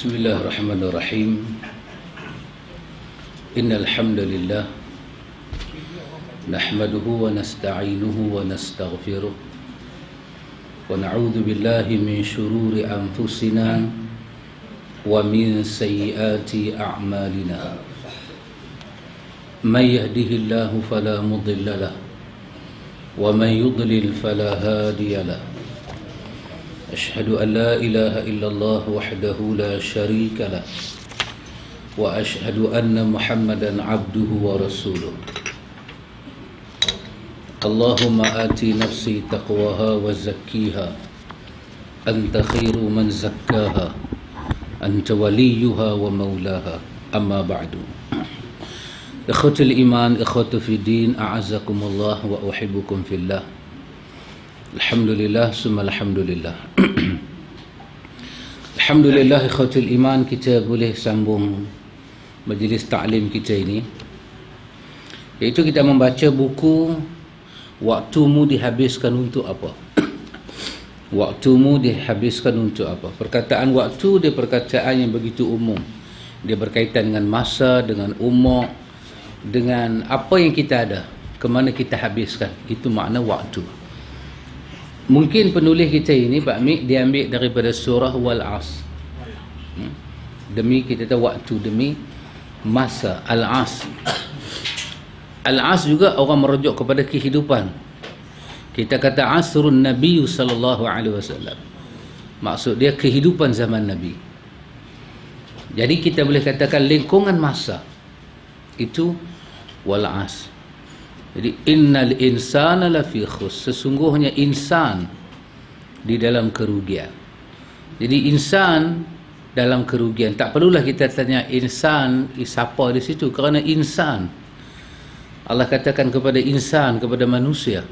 Bismillahirrahmanirrahim. Innal hamdalillah nahmaduhu wa nasta'inuhu wa nastaghfiruh wa na'udzu billahi min shururi anfusina wa min sayyiati a'malina. Man yahdihillahu fala mudilla lahu wa man yudlil fala hadiya lahu. أشهد أن لا إله إلا الله وحده لا شريك له وأشهد أن محمدا عبده ورسوله. اللهم آتي نفسي تقواها وزكيها أنت خير من زكاها أنت وليها ومولاها. أما بعد. إخوة الإيمان إخوة في الدين أعزكم الله وأحبكم في الله. Alhamdulillah summa alhamdulillah. Alhamdulillah ikhwatul iman, kita boleh sambung majlis ta'lim kita ini, iaitu kita membaca buku Waktumu Dihabiskan Untuk Apa. Waktumu dihabiskan untuk apa? Perkataan waktu dia perkataan yang begitu umum. Dia berkaitan dengan masa, dengan umur, dengan apa yang kita ada, ke mana kita habiskan. Itu makna waktu. Mungkin penulis kita ini Pak Mik dia ambil daripada surah Wal-As. Demi kita tahu waktu, demi masa, Al-As. Al-As juga orang merujuk kepada kehidupan. Kita kata asrun Nabi sallallahu alaihi wasallam. Maksud dia kehidupan zaman Nabi. Jadi kita boleh katakan lingkungan masa itu Wal-As. Jadi innal insana lafi khus, sesungguhnya insan di dalam kerugian. Jadi insan dalam kerugian. Tak perlulah kita tanya insan siapa di situ, kerana insan Allah katakan kepada insan, kepada manusia,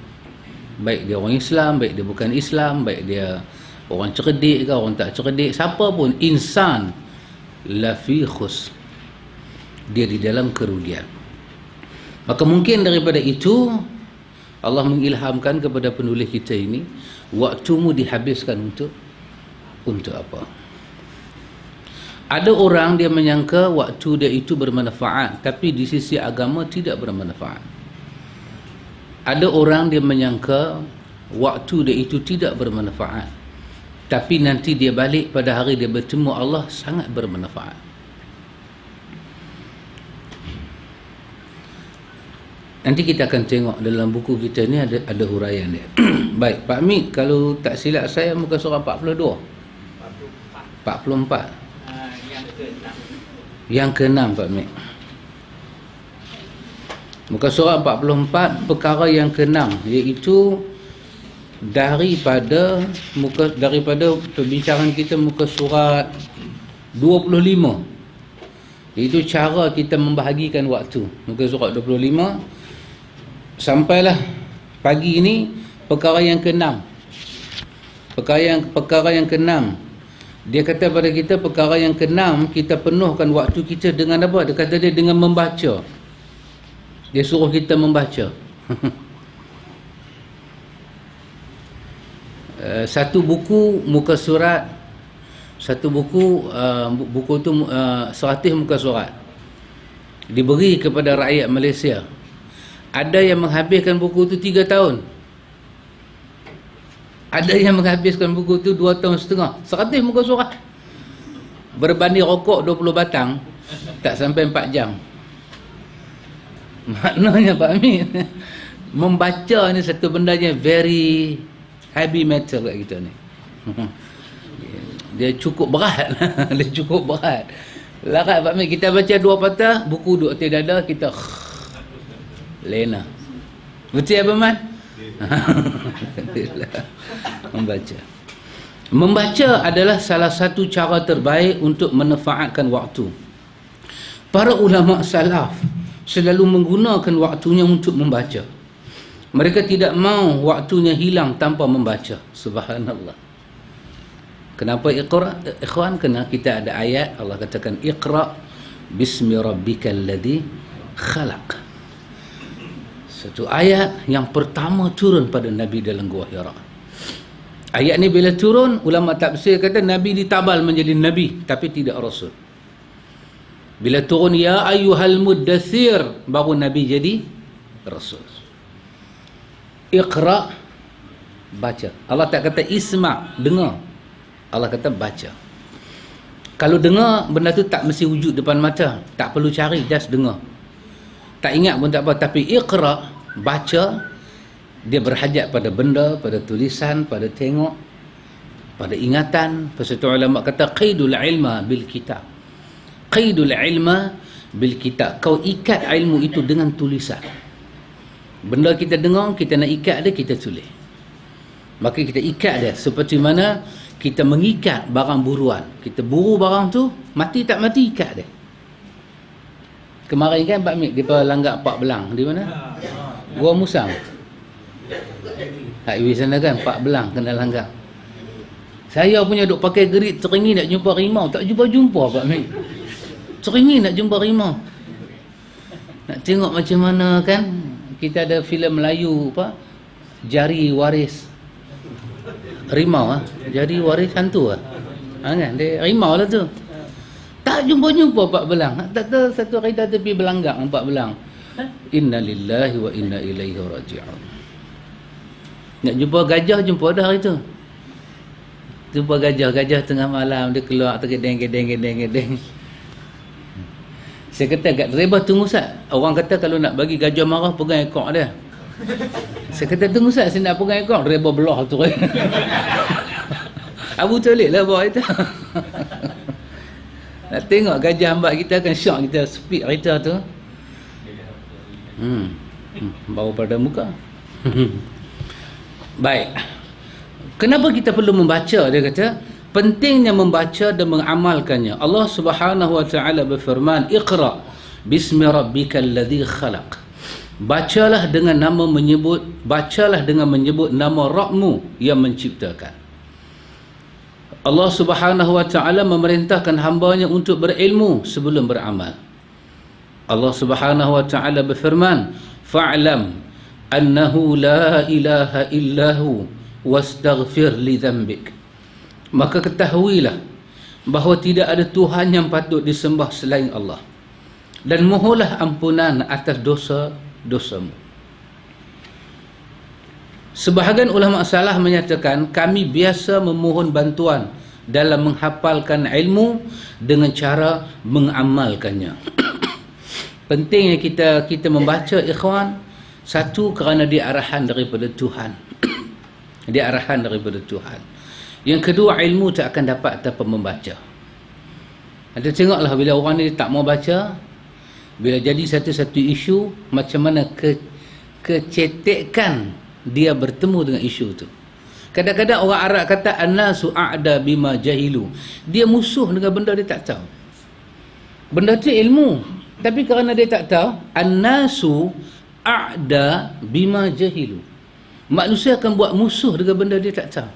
baik dia orang Islam, baik dia bukan Islam, baik dia orang cerdik ke orang tak cerdik, siapa pun, insan lafi khus, dia di dalam kerugian. Maka mungkin daripada itu Allah mengilhamkan kepada penulis kita ini, waktumu dihabiskan untuk apa? Ada orang dia menyangka waktu dia itu bermanfaat, tapi di sisi agama tidak bermanfaat. Ada orang dia menyangka waktu dia itu tidak bermanfaat, tapi nanti dia balik pada hari dia bertemu Allah sangat bermanfaat. Nanti kita akan tengok dalam buku kita ni ada huraian dia. Baik, Pak Mik, kalau tak silap saya muka surah 42. 44. Yang ke-6 Pak Mik. Muka surah 44 perkara yang ke-6, iaitu daripada perbincangan kita muka surat 25, iaitu cara kita membahagikan waktu. Muka surat 25 sampailah pagi ini perkara yang ke-6. Perkara yang ke-6. Dia kata pada kita perkara yang ke-6 kita penuhkan waktu kita dengan apa? Dia kata dia dengan membaca. Dia suruh kita membaca. Satu buku muka surat, satu buku buku tu 100 muka surat diberi kepada rakyat Malaysia. Ada yang menghabiskan buku tu 3 tahun. Ada yang menghabiskan buku tu 2 tahun setengah. 100 muka surat. Berbanding rokok 20 batang, tak sampai 4 jam. Maknanya Pak Amin, membaca ni satu benda yang very heavy metal kat kita ni. Dia cukup berat. Dia cukup berat. Larat Pak Amin, kita baca 2 patah, buku duduk atas dada, kita lena. Betul apa Man? Membaca adalah salah satu cara terbaik untuk memanfaatkan waktu. Para ulama salaf selalu menggunakan waktunya untuk membaca. Mereka tidak mau waktunya hilang tanpa membaca. Subhanallah. Kenapa iqra? Ikhwan, kena kita ada ayat Allah katakan iqra bismi rabbikal ladzi khalaq. Satu ayat yang pertama turun pada Nabi dalam Gua Hira. Ayat ni bila turun, ulama tafsir kata Nabi ditabal menjadi Nabi tapi tidak Rasul. Bila turun ya ayyuhal muddathir, baru Nabi jadi Rasul. Iqra, baca. Allah tak kata isma', dengar. Allah kata baca. Kalau dengar, benda tu tak mesti wujud depan mata, tak perlu cari, just dengar. Tak ingat pun tak apa, tapi iqra, baca, dia berhajat pada benda, pada tulisan, pada tengok, pada ingatan. Pasal tu ulama kata qaidul ilma bil kitab. Qaidul ilma bil kitab. Kau ikat ilmu itu dengan tulisan. Benda kita dengar, kita nak ikat dia, kita tulis. Maka kita ikat dia seperti mana kita mengikat barang buruan. Kita buru barang tu, mati tak mati, ikat dia. Kemarin kan Pak Mik, dia langgak Pak Belang. Di mana? Gua Musang. Hak sana kan, Pak Belang kena langgak. Saya punya duk pakai gerit, teringin nak jumpa rimau, tak jumpa-jumpa Pak Mik. Teringin nak jumpa rimau. Nak tengok macam mana kan, kita ada filem Melayu apa, Jari Waris Rimau Jari Waris hantu kan, dia rimau lah tu. Tak jumpa-jumpa Pak Belang. Tak tahu satu hari tak tepi belanggak Pak Belang. Inna lillahi wa inna ilaihi raji'un. Nak jumpa gajah, jumpa dah hari tu. Jumpa gajah tengah malam, dia keluar tergedeng-gedeng. Saya kata kat driver, tunggu Ustaz. Orang kata kalau nak bagi gajah marah, pegang ekor dia. Saya kata tunggu Ustaz, saya nak pegang ekor. Driver belah tu. Abu Talib lah bawa itu. Nak tengok gajah hamba kita akan syok kita speed kereta tu. Bawa pada muka. Baik. Kenapa kita perlu membaca? Dia kata pentingnya membaca dan mengamalkannya. Allah Subhanahu wa taala berfirman, "Iqra bismi rabbikal ladzi khalaq." Bacalah dengan menyebut nama Rabbmu yang menciptakan. Allah Subhanahu wa taala memerintahkan hamba-Nya untuk berilmu sebelum beramal. Allah Subhanahu wa taala berfirman, "Fa'lam annahu la ilaha illahu wastaghfir li dhanbik." Maka ketahuilah bahawa tidak ada Tuhan yang patut disembah selain Allah, dan mohonlah ampunan atas dosa-dosamu. Sebahagian ulama salah menyatakan kami biasa memohon bantuan dalam menghafalkan ilmu dengan cara mengamalkannya. Pentingnya kita membaca, ikhwan. Satu, kerana dia arahan daripada Tuhan. Dia arahan daripada Tuhan. Yang kedua, ilmu tak akan dapat tanpa membaca. Anda tengoklah bila orang ni tak mau baca, bila jadi satu-satu isu, macam mana kecetekan dia bertemu dengan isu tu. Kadang-kadang orang Arab kata annasu a'da bima jahilu. Dia musuh dengan benda dia tak tahu. Benda tu ilmu, tapi kerana dia tak tahu, annasu a'da bima jahilu. Manusia akan buat musuh dengan benda dia tak tahu.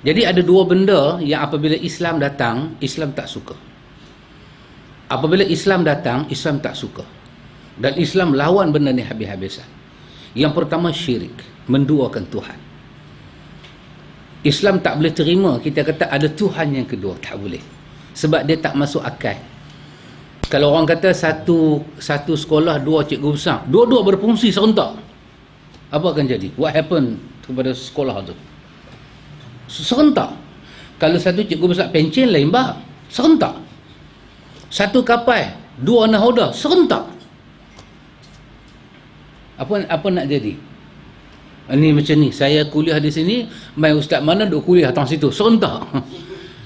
Jadi ada dua benda yang apabila Islam datang, Islam tak suka. Apabila Islam datang, Islam tak suka. Dan Islam lawan benda ni habis-habisan. Yang pertama, syirik, menduakan Tuhan. Islam tak boleh terima kita kata ada Tuhan yang kedua, tak boleh. Sebab dia tak masuk akal. Kalau orang kata satu sekolah dua cikgu besar, dua-dua berfungsi serentak, apa akan jadi? What happened kepada sekolah tu? Serentak. Kalau satu cikgu besar pencen, lain bab, serentak. Satu kapal, dua nahoda, serentak. Apa nak jadi? Ini macam ni, saya kuliah di sini, mai ustaz mana duk kuliah tang situ, serentak.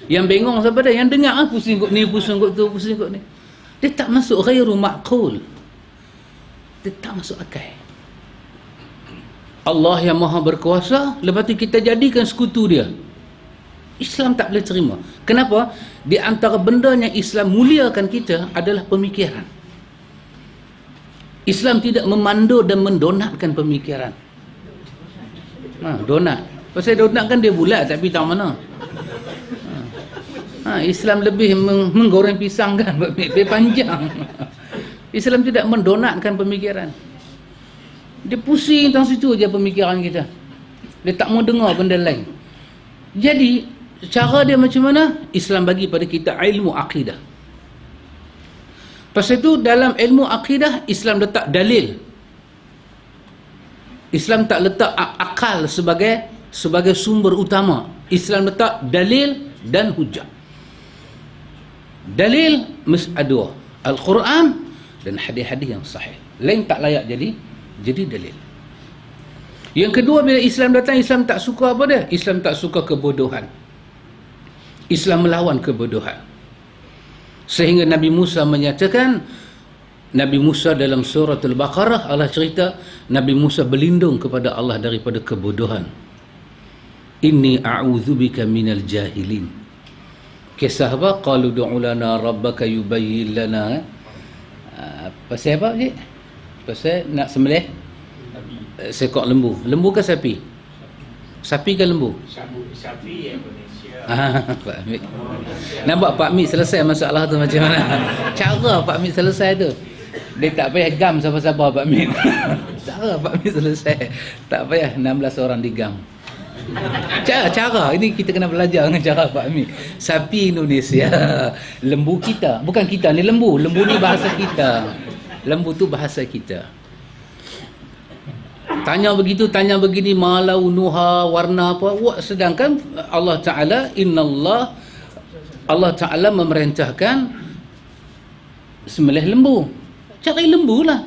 Yang bengong siapa dah? Yang dengar pusing kot ni, pusing kot tu, pusing kot ni. Dia tak masuk ghairu ma'qul. Dia tak masuk akal. Allah yang maha berkuasa, lepas tu kita jadikan sekutu dia. Islam tak boleh terima. Kenapa? Di antara benda yang Islam muliakan kita adalah pemikiran. Islam tidak memandu dan mendonatkan pemikiran. Donat. Pasal donat kan dia bulat tapi tak mana. Islam lebih menggoreng pisang kan, lebih panjang. Islam tidak mendonatkan pemikiran. Dia pusing tentang situ je pemikiran kita. Dia tak mau dengar benda lain. Jadi cara dia macam mana? Islam bagi pada kita ilmu akidah. Pasal itu dalam ilmu akidah Islam letak dalil. Islam tak letak akal sebagai sumber utama. Islam letak dalil dan hujah. Dalil ada Al-Quran dan hadis-hadis yang sahih. Lain tak layak jadi dalil. Yang kedua, bila Islam datang, Islam tak suka apa dia? Islam tak suka kebodohan. Islam melawan kebodohan. Sehingga Nabi Musa menyatakan, Nabi Musa dalam surah Al-Baqarah, Allah cerita Nabi Musa berlindung kepada Allah daripada kebodohan. Inni a'udzubika minal jahilin. Kisah apa? Qalu du'u lana rabbaka yubayyin lana. Pasal apa, Cik? Pasal nak sembelih seekor lembu. Lembu ke sapi? Sapi ke lembu? Sapi Indonesia. Pak Amir. Nampak Pak Amir selesai masalah tu macam mana? Cara Pak Amir selesai tu, dia tak payah gam siapa-siapa Pak Amir. Cara Pak Amir selesai, tak payah 16 orang digam. Cara ini kita kena belajar dengan cara Pak Amir. Sapi Indonesia, lembu kita. Bukan kita ni lembu ni bahasa kita. Lembu tu bahasa kita. Tanya begitu, tanya begini, malau nuha, warna apa. Sedangkan Allah Ta'ala, Allah Ta'ala memerintahkan sembelih lembu. Cari lembu lah.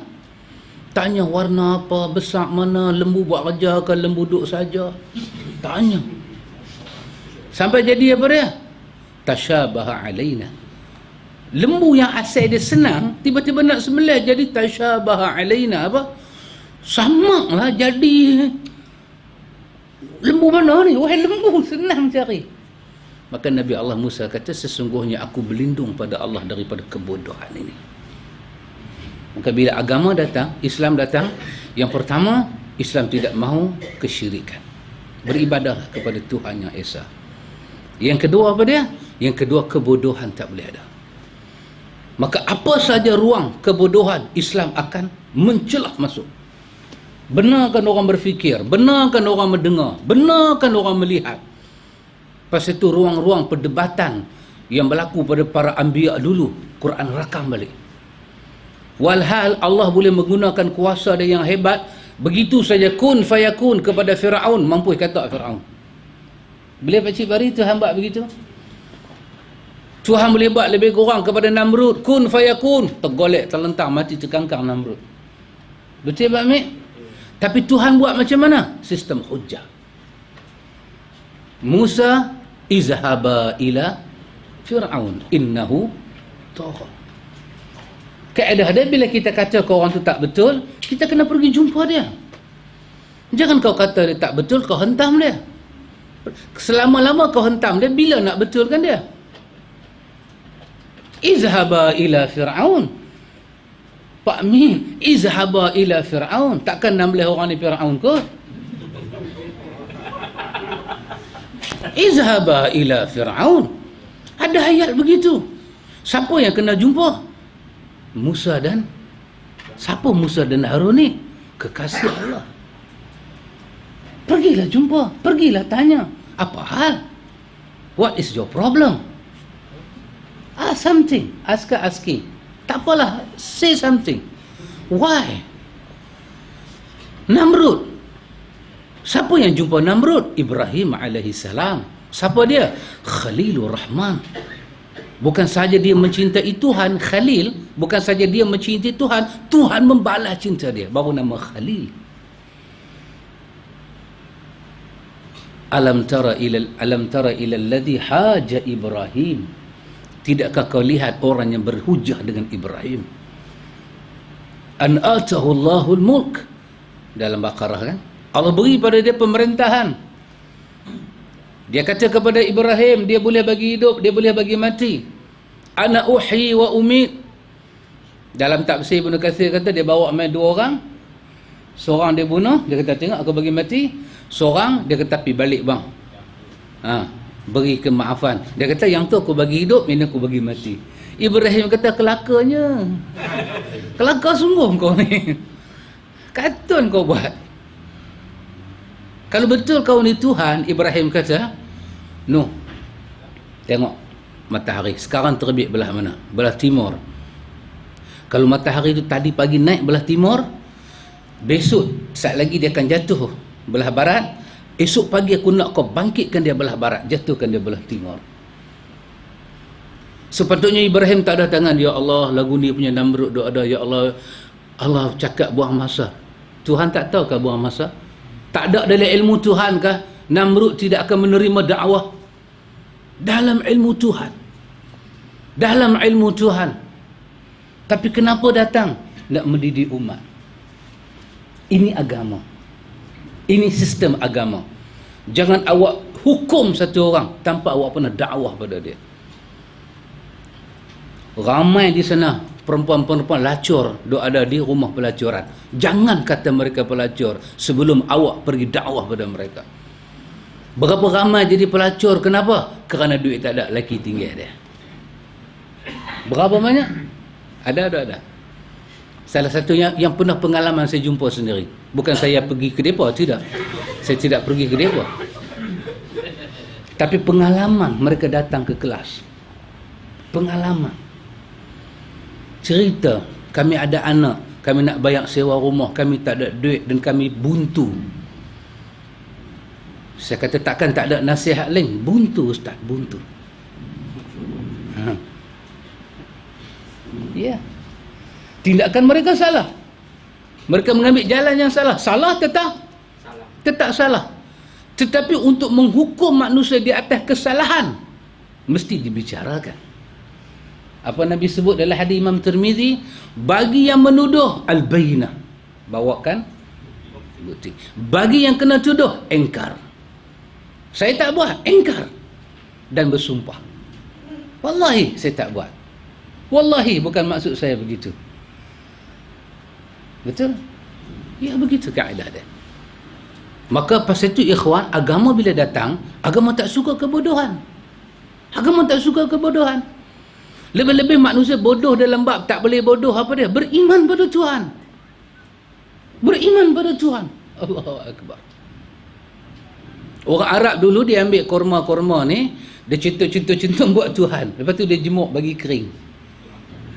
Tanya warna apa, besar mana, lembu buat kerja ke, lembu duduk saja. Tanya. Sampai jadi apa dia? Tashabaha alaina. Lembu yang asal dia senang, tiba-tiba nak sembelih jadi tashabaha alaina. Apa? Sama lah jadi. Lembu mana ni? Wahai lembu, senang cari. Maka Nabi Allah Musa kata, sesungguhnya aku berlindung pada Allah daripada kebodohan ini. Maka bila agama datang, Islam datang, yang pertama, Islam tidak mahu kesyirikan. Beribadah kepada Tuhan yang Esa. Yang kedua apa dia? Yang kedua, kebodohan tak boleh ada. Maka apa saja ruang kebodohan, Islam akan mencelah masuk. Benarkan orang berfikir, benarkan orang mendengar, benarkan orang melihat. Pasal itu ruang-ruang perdebatan yang berlaku pada para anbiya dulu, Quran rakam balik. Walhal Allah boleh menggunakan kuasa dia yang hebat, begitu saja kun fayakun kepada Firaun, mampu kata Firaun. Boleh Pakcik Bari Tuhan buat begitu? Tuhan boleh buat lebih kurang kepada Namrud, kun fayakun, tergolek, terlentang, mati terkangkang Namrud. Betul Pak Amir? Tapi Tuhan buat macam mana? Sistem hujah. Musa, izhaba ila Fir'aun, innahu tagha. Kaedah dia, bila kita kata kau orang tu tak betul, kita kena pergi jumpa dia. Jangan kau kata dia tak betul, kau hentam dia. Selama-lama kau hentam dia, bila nak betulkan dia? Izhaba ila Fir'aun. Pak Min, izhaba ila Fir'aun. Takkan 16 orang ni Fir'aun kot? Izhaba ila Fir'aun. Ada ayat begitu. Siapa yang kena jumpa? Musa dan siapa Musa dan Harun ni? Kekasih Allah. Pergilah jumpa, pergilah tanya. Apa hal? What is your problem? Ask something. Asking. Tak apalah, say something. Why? Namrud. Siapa yang jumpa Namrud? Ibrahim alaihissalam. Siapa dia? Khalilur Rahman. Bukan saja dia mencintai Tuhan, Khalil, bukan saja dia mencintai Tuhan, Tuhan membalas cinta dia, baru nama Khalil. Alam tara ila alladhi haja Ibrahim. Tidakkah kau lihat orang yang berhujah dengan Ibrahim? An atahu Allahul mulk. Dalam Baqarah kan? Allah beri pada dia pemerintahan. Dia kata kepada Ibrahim, dia boleh bagi hidup, dia boleh bagi mati. Ana uhyi wa umit. Dalam tafsir Ibnu Katsir kata dia bawa main 2 orang. Seorang dia bunuh, dia kata tengok aku bagi mati. Seorang dia kata pergi balik bang. Beri kemaafan. Dia kata yang tu aku bagi hidup, ini aku bagi mati. Ibrahim kata kelakanya. Kelakar sungguh kau ni. Katun kau buat. Kalau betul kau ni Tuhan, Ibrahim kata, Nuh, tengok matahari sekarang terbit belah mana? Belah timur. Kalau matahari itu tadi pagi naik belah timur, besok saat lagi dia akan jatuh belah barat. Esok pagi aku nak kau bangkitkan dia belah barat, jatuhkan dia belah timur. Sepatutnya Ibrahim tak ada tangan, ya Allah, lagu ni punya Namrud duk ada, ya Allah, Allah cakap buang masa. Tuhan tak tahu kah buang masa? Tak ada dalam ilmu Tuhan kah Namrud tidak akan menerima dakwah? Dalam ilmu Tuhan. Dalam ilmu Tuhan. Tapi kenapa datang? Nak mendidik umat. Ini agama. Ini sistem agama. Jangan awak hukum satu orang tanpa awak pernah dakwah pada dia. Ramai di sana perempuan-perempuan lacur duk ada di rumah pelacuran. Jangan kata mereka pelacur sebelum awak pergi dakwah pada mereka. Berapa ramai jadi pelacur? Kenapa? Kerana duit tak ada, laki tinggal dia. Berapa banyak? Ada. Salah satunya yang pernah pengalaman saya jumpa sendiri. Bukan saya pergi ke depa, tidak. Saya tidak pergi ke depa. Tapi pengalaman mereka datang ke kelas. Pengalaman. Cerita, kami ada anak, kami nak bayar sewa rumah, kami tak ada duit dan kami buntu. Saya kata takkan tak ada nasihat lain. Buntu ustaz, buntu. Ya. Tindakan mereka salah. Mereka mengambil jalan yang salah. Salah tetap? Salah. Tetap salah. Tetapi untuk menghukum manusia di atas kesalahan, mesti dibicarakan. Apa Nabi sebut dalam hadis Imam Tirmizi, bagi yang menuduh al-bayyinah, bawakan bukti. Bagi yang kena tuduh, engkar. Saya tak buat, engkar dan bersumpah. Wallahi saya tak buat. Wallahi bukan maksud saya begitu. Betul? Ya, begitu kaedah dia. Maka pasal itu ikhwan, agama bila datang, agama tak suka kebodohan. Agama tak suka kebodohan. Lebih-lebih manusia bodoh dalam bab tak boleh bodoh apa dia? Beriman pada Tuhan. Beriman pada Tuhan. Allahu Akbar. Orang Arab dulu dia ambil korma-korma ni, dia centum buat Tuhan. Lepas tu dia jemuk bagi kering.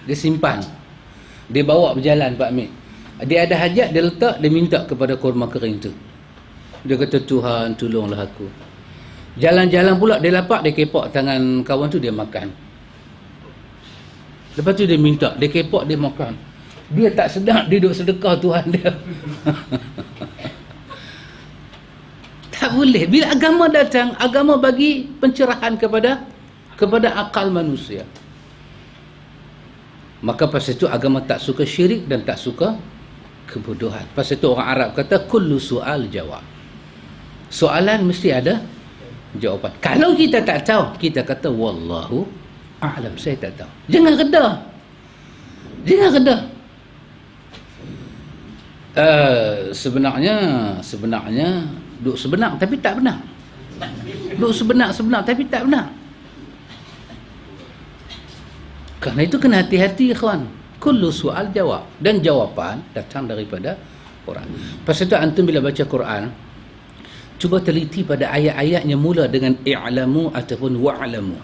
Dia simpan. Dia bawa berjalan Pak Amir. Dia ada hajat, dia letak, dia minta kepada korma kering tu. Dia kata, Tuhan tolonglah aku. Jalan-jalan pula dia lapak, dia kepak tangan kawan tu, dia makan. Lepas tu dia minta, dia kepak, dia makan. Dia tak sedar, dia duduk sedekah Tuhan dia. Tak boleh. Bila agama datang, agama bagi pencerahan kepada akal manusia. Maka pasal itu agama tak suka syirik dan tak suka kebodohan. Pasal itu orang Arab kata, kullu su'al jawab. Soalan mesti ada jawapan. Kalau kita tak tahu, kita kata, wallahu a'lam, saya tak tahu. Jangan redah. Jangan redah. Sebenarnya duk sebenar tapi tak benar. Duk sebenar tapi tak benar. Kerana itu kena hati-hati ikhwan. Kullu soal jawab. Dan jawapan datang daripada Quran. Pasal itu antum bila baca Quran, cuba teliti pada ayat-ayatnya mula dengan i'lamu ataupun wa'lamu.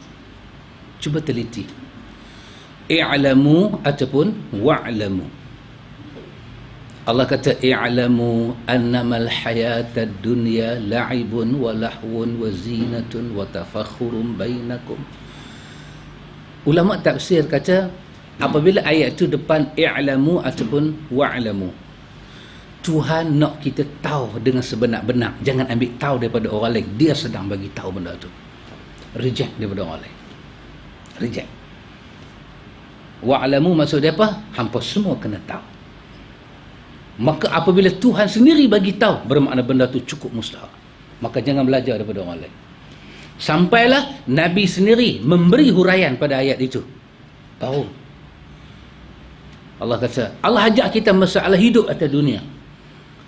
Cuba teliti. I'lamu ataupun wa'lamu. Allah kata i'lamu annamal hayatad dunya la'ibun wa lahwun wa zinatun wa tafakhurun bainakum. Ulama tafsir kata apabila ayat itu depan i'lamu ataupun wa'lamu, Tuhan nak kita tahu dengan sebenar-benar. Jangan ambil tahu daripada orang lain. Dia sedang bagi tahu benda tu. Reject daripada orang lain. Reject. Wa'lamu maksud dia apa? Hampa semua kena tahu. Maka apabila Tuhan sendiri bagi tahu, bermakna benda tu cukup mustahil. Maka jangan belajar daripada orang lain. Sampailah Nabi sendiri memberi huraian pada ayat itu. Tahu. Allah kata, Allah ajak kita masalah hidup atas dunia.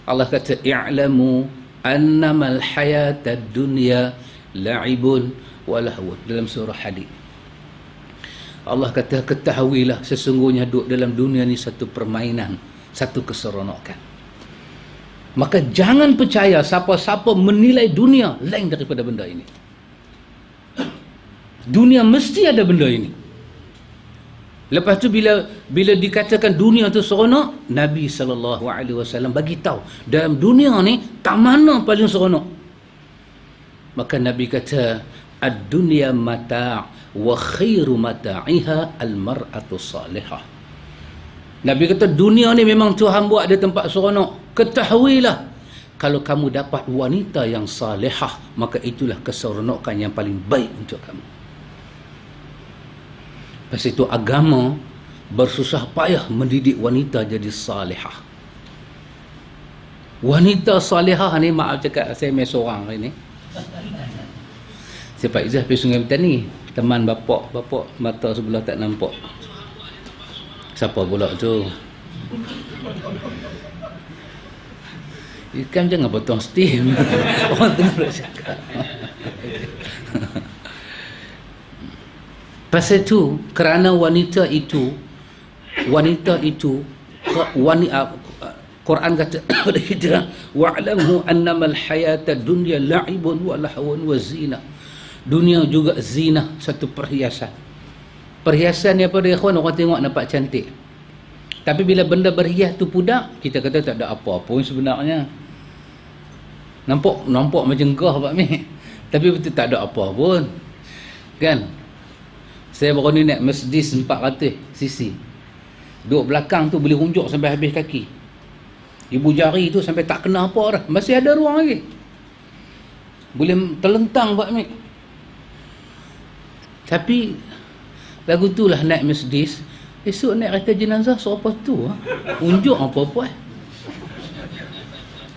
Allah kata, i'lamu annamal hayatad dunya la'ibun wa lahwun, dalam surah Hadid. Allah kata, ketahuilah sesungguhnya duduk dalam dunia ni satu permainan, satu keseronokan. Maka jangan percaya siapa-siapa menilai dunia lain daripada benda ini. Dunia mesti ada benda ini. Lepas tu bila dikatakan dunia tu seronok, Nabi SAW bagi tahu dalam dunia ni tak mana paling seronok. Maka Nabi kata, ad-dunya mata' wa khairu mata'iha al-mar'atu salihah. Nabi kata dunia ni memang Tuhan buat ada tempat seronok. Ketahuilah, kalau kamu dapat wanita yang salihah, maka itulah keseronokan yang paling baik untuk kamu. Lepas itu agama bersusah payah mendidik wanita jadi salihah. Wanita salihah ni, maaf cakap saya main seorang hari ni. Saya Pak Izzah pergi Sungai Petani, teman bapak mata sebelah tak nampak. Siapa pula tu? Ikan jangan potong steam. Orang tengah cakap. Pasal itu, kerana wanita itu Quran kata kepada kita, wa'lamu annamal hayata dunya la'ibun wa lahwun wa zina. Dunia juga zina, satu perhiasan. Perhiasan ni apa dia, ikhwan? Orang tengok nampak cantik. Tapi bila benda berhias tu pudak, kita kata tak ada apa-apa pun sebenarnya. Nampak macam gah Pak Mi. Tapi betul tak ada apa pun. Kan? Saya baru ni naik Mercedes 400cc. Duduk belakang tu boleh runjuk sampai habis kaki. Ibu jari tu sampai tak kena apa dah. Masih ada ruang lagi. Boleh terlentang Pak Mi. Tapi lagu tu lah naik Mercedes. Esok naik kereta jenazah siapa tu? Unjuk apa-apa.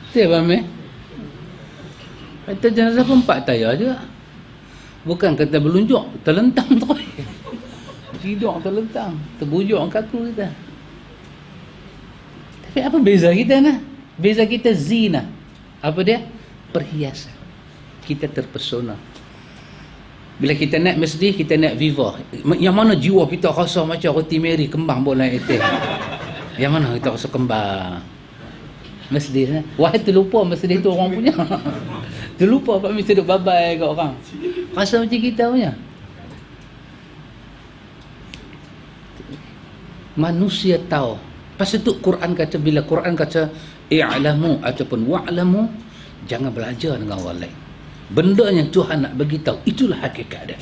Betul Pak Mi? Kereta jenazah pun 4 tayar juga. Bukan kata berlunjuk, terlentang terus. Tidur terlentang, terbujur kaku kita. Tapi apa beza kita nah? Beza kita zina. Apa dia? Perhiasan. Kita terpesona. Bila kita naik Mercedes, kita naik Viva. Yang mana jiwa kita rasa macam roti Mary kembang bola etek? Yang mana kita rasa kembang? Mercedes nah. Wahai terlupa Mercedes tu orang punya. Terlupa Pak Mi duduk babai kat orang. Rasa macam kita punya. Manusia tahu. Pasal tu Quran kata, bila Quran kata i'lamu ataupun wa'lamu, jangan belajar dengan orang lain. Benda yang Tuhan nak bagi tahu, itulah hakikat dia.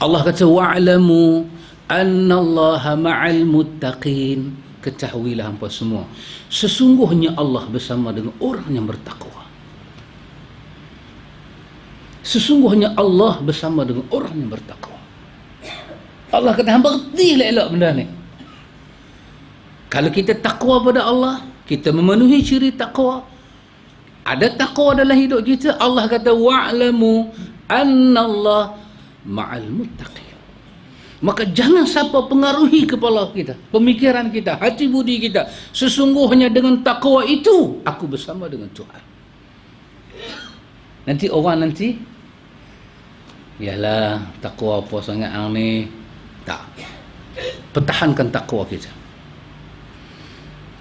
Allah kata wa'lamu annallaha ma'al muttaqin. Ketahuilah hampa semua, sesungguhnya Allah bersama dengan orang yang bertakwa. Sesungguhnya Allah bersama dengan orang yang bertakwa. Allah kata hamba reti elok benda ni. Kalau kita takwa pada Allah, kita memenuhi ciri takwa, ada takwa dalam hidup kita, Allah kata wa'lamu annallaha ma'al muttaqin. Maka jangan siapa pengaruhi kepala kita, pemikiran kita, hati budi kita. Sesungguhnya dengan takwa itu aku bersama dengan Tuhan. Nanti orang yalah takwa apa sangat hang ni. Tak. Pertahankan takwa kita.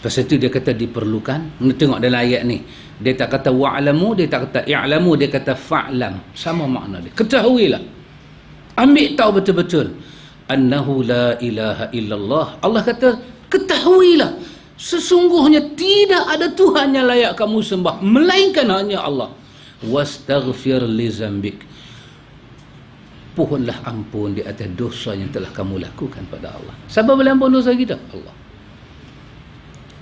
Pasal itu dia kata diperlukan. Tengok dalam ayat ni, dia tak kata wa'lamu, dia tak kata i'lamu, dia kata fa'lam. Sama makna dia. Ketahuilah. Ambil tahu betul-betul. Annahu la ilaha illallah. Allah kata ketahuilah, sesungguhnya tidak ada Tuhan yang layak kamu sembah melainkan hanya Allah. Wastaghfir li zambik. Pohonlah ampun di atas dosa yang telah kamu lakukan pada Allah. Siapa boleh ampun dosa kita? Allah.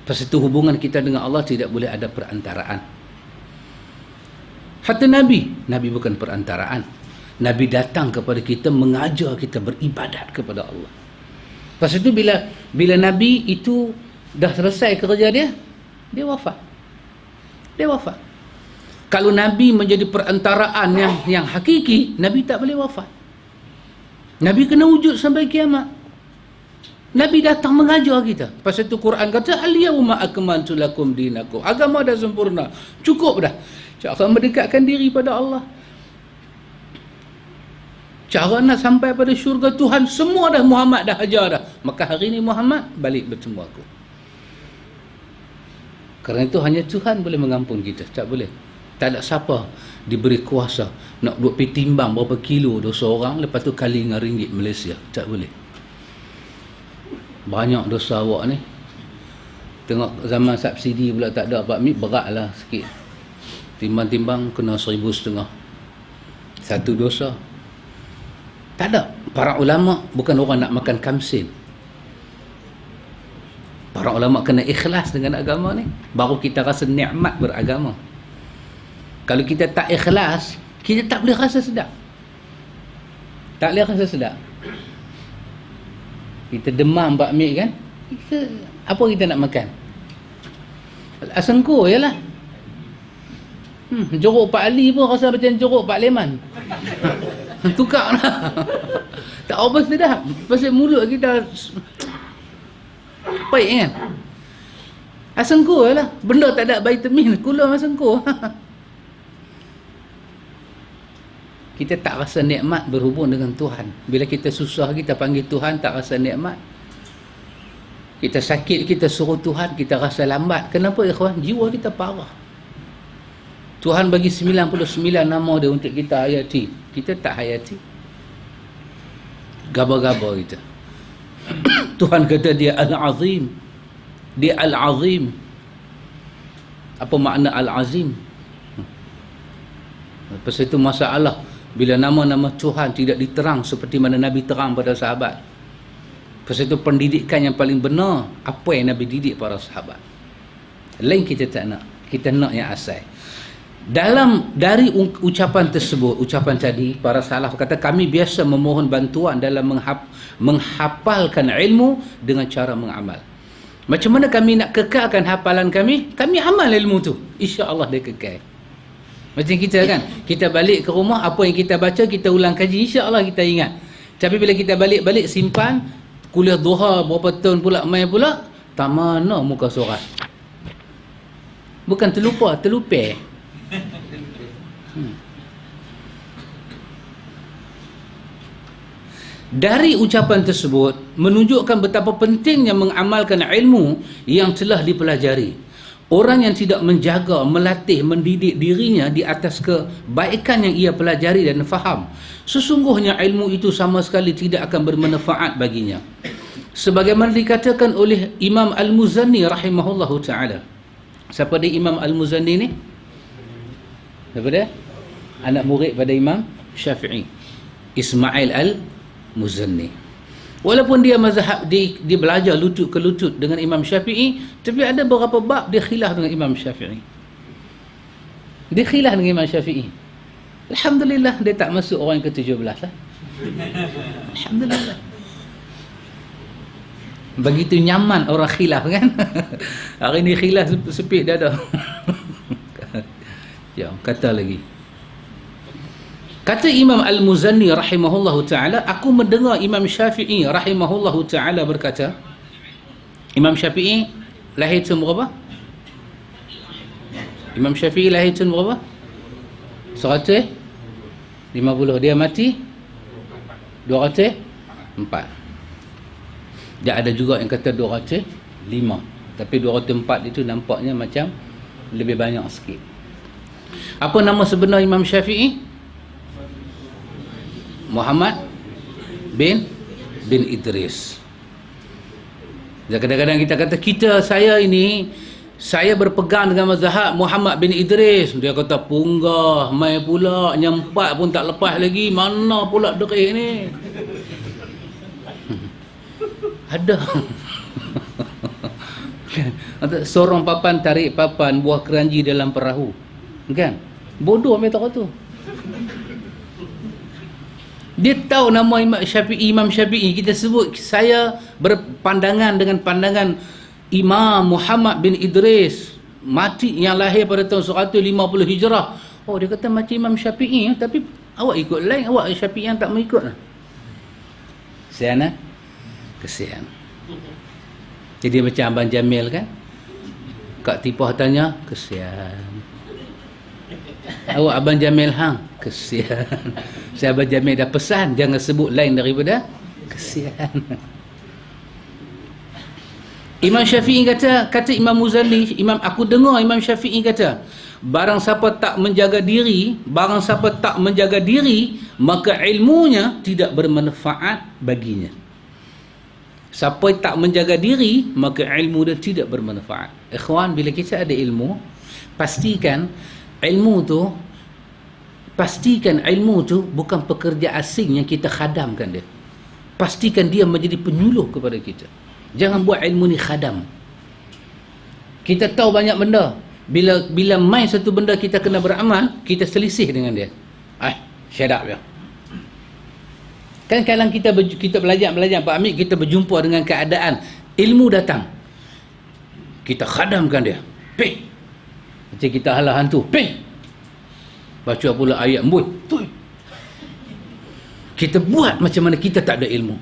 Pasal itu hubungan kita dengan Allah tidak boleh ada perantaraan. Hatta Nabi bukan perantaraan. Nabi datang kepada kita, mengajar kita beribadat kepada Allah. Pasal itu bila Nabi itu dah selesai kerja dia wafat. Dia wafat. Kalau Nabi menjadi perantaraan yang hakiki, Nabi tak boleh wafat. Nabi kena wujud sampai kiamat. Nabi datang mengajar kita. Pasal itu Quran kata al-yawma akmaltu lakum dinakum. Agama dah sempurna. Cukup dah. Cara mendekatkan diri pada Allah, cara nak sampai pada syurga Tuhan, semua dah Muhammad dah ajar dah. Maka hari ini Muhammad balik bertemu aku. Kerana itu hanya Tuhan boleh mengampun kita. Tak boleh. Tak ada siapa diberi kuasa nak duk pergi timbang berapa kilo dosa orang, lepas tu kali dengan ringgit Malaysia. Tak boleh. Banyak dosa awak ni. Tengok zaman subsidi pula tak ada Pak Mi, beratlah sikit. Timbang-timbang kena 1,500. Satu dosa. Tak ada. Para ulama bukan orang nak makan kamsin. Para ulama kena ikhlas dengan agama ni, baru kita rasa nikmat beragama. Kalau kita tak ikhlas, kita tak boleh rasa sedap. Tak boleh rasa sedap. Kita demam bakmi kan, apa kita nak makan? Asengku je lah. Jorok Pak Ali pun rasa macam jorok Pak Leman. Tukar lah. Tak apa sedap. Pasal mulut kita baik kan. Asengku je lah. Benda tak ada vitamin, kula asengku. Kita tak rasa nikmat berhubung dengan Tuhan. Bila kita susah, kita panggil Tuhan, tak rasa nikmat. Kita sakit, kita suruh Tuhan, kita rasa lambat. Kenapa ikhwan? Jiwa kita parah. Tuhan bagi 99 nama dia untuk kita hayati. Kita tak hayati. Gaba-gaba kita. Tuhan kata dia Al-Azim. Dia Al-Azim. Apa makna Al-Azim? Lepas itu masalah bila nama-nama Tuhan tidak diterang seperti mana Nabi terang pada sahabat. Lepas itu pendidikan yang paling benar, apa yang Nabi didik para sahabat. Lain kita tak nak. Kita nak yang asal. Dari ucapan tersebut, ucapan tadi, para salaf kata kami biasa memohon bantuan dalam menghafalkan ilmu dengan cara mengamal. Macam mana kami nak kekalkan hafalan kami? Kami amal ilmu tu. InsyaAllah dia kekal. Macam kita kan, kita balik ke rumah, apa yang kita baca, kita ulang kaji, insyaAllah kita ingat. Tapi bila kita balik-balik simpan, kuliah duha berapa tahun pula, main pula, tak mana muka surat. Bukan terlupa, terlupa. Dari ucapan tersebut menunjukkan betapa pentingnya mengamalkan ilmu yang telah dipelajari. Orang yang tidak menjaga, melatih, mendidik dirinya di atas kebaikan yang ia pelajari dan faham, sesungguhnya ilmu itu sama sekali tidak akan bermanfaat baginya. Sebagaimana dikatakan oleh Imam Al-Muzanni rahimahullahu ta'ala. Siapa dia Imam Al-Muzanni ni? Siapa dia? Anak murid pada Imam Syafi'i, Ismail Al-Muzanni. Walaupun dia mazhab, dia belajar lutut ke lutut dengan Imam Syafi'i, tapi ada beberapa bab dia khilaf dengan Imam Syafi'i. Dia khilaf dengan Imam Syafi'i. Alhamdulillah dia tak masuk orang yang ke-17 lah. Alhamdulillah. Begitu nyaman orang khilaf kan. Hari ni khilaf sepit dada. Ya, kata lagi. Kata Imam Al-Muzanni rahimahullahu ta'ala, aku mendengar Imam Syafi'i rahimahullahu ta'ala berkata, Imam Syafi'i lahir tahun berapa? Imam Syafi'i lahir tahun berapa? 150. Dia mati 204. Dia ada juga yang kata 205. Tapi 204 itu nampaknya macam lebih banyak sikit. Apa nama sebenar Imam Syafi'i? Muhammad bin Idris. Dan kadang-kadang kita kata saya berpegang dengan mazhab Muhammad bin Idris. Dia kata punggah, mai pula nyempat pun tak lepas lagi. Mana pula derih ni? Ada. Sorong papan tarik papan, buah keranji dalam perahu. Kan? Bodoh mereka tu. Dia tahu nama Imam Syafi'i. Kita sebut saya berpandangan dengan pandangan Imam Muhammad bin Idris, mati yang lahir pada tahun 150 Hijrah. Oh, dia kata macam Imam Syafi'i, tapi awak ikut lain, awak Syafi'i yang tak mau ikut lah. Kesian lah. Kesian. Jadi macam Abang Jamil kan, Kak Tipah tanya, kesian. Awak Abang Jamil hang, kesian. Saya Abang Jamil dah pesan, jangan sebut lain daripada kesian. Imam Syafi'i kata Imam Muzali, aku dengar Imam Syafi'i kata, barang siapa tak menjaga diri, maka ilmunya tidak bermanfaat baginya. Siapa tak menjaga diri, maka ilmu dia tidak bermanfaat. Ikhwan, bila kita ada ilmu, pastikan ilmu tu bukan pekerja asing yang kita khadamkan dia. Pastikan dia menjadi penyuluh kepada kita. Jangan buat ilmu ni khadam. Kita tahu banyak benda. Bila main satu benda kita kena beramal, kita selisih dengan dia. Shut up ya. Kan kadang kita belajar Pak Amir, kita berjumpa dengan keadaan ilmu datang, kita khadamkan dia. Macam kita halah hantu. Baca pula ayat embun. Kita buat macam mana kita tak ada ilmu.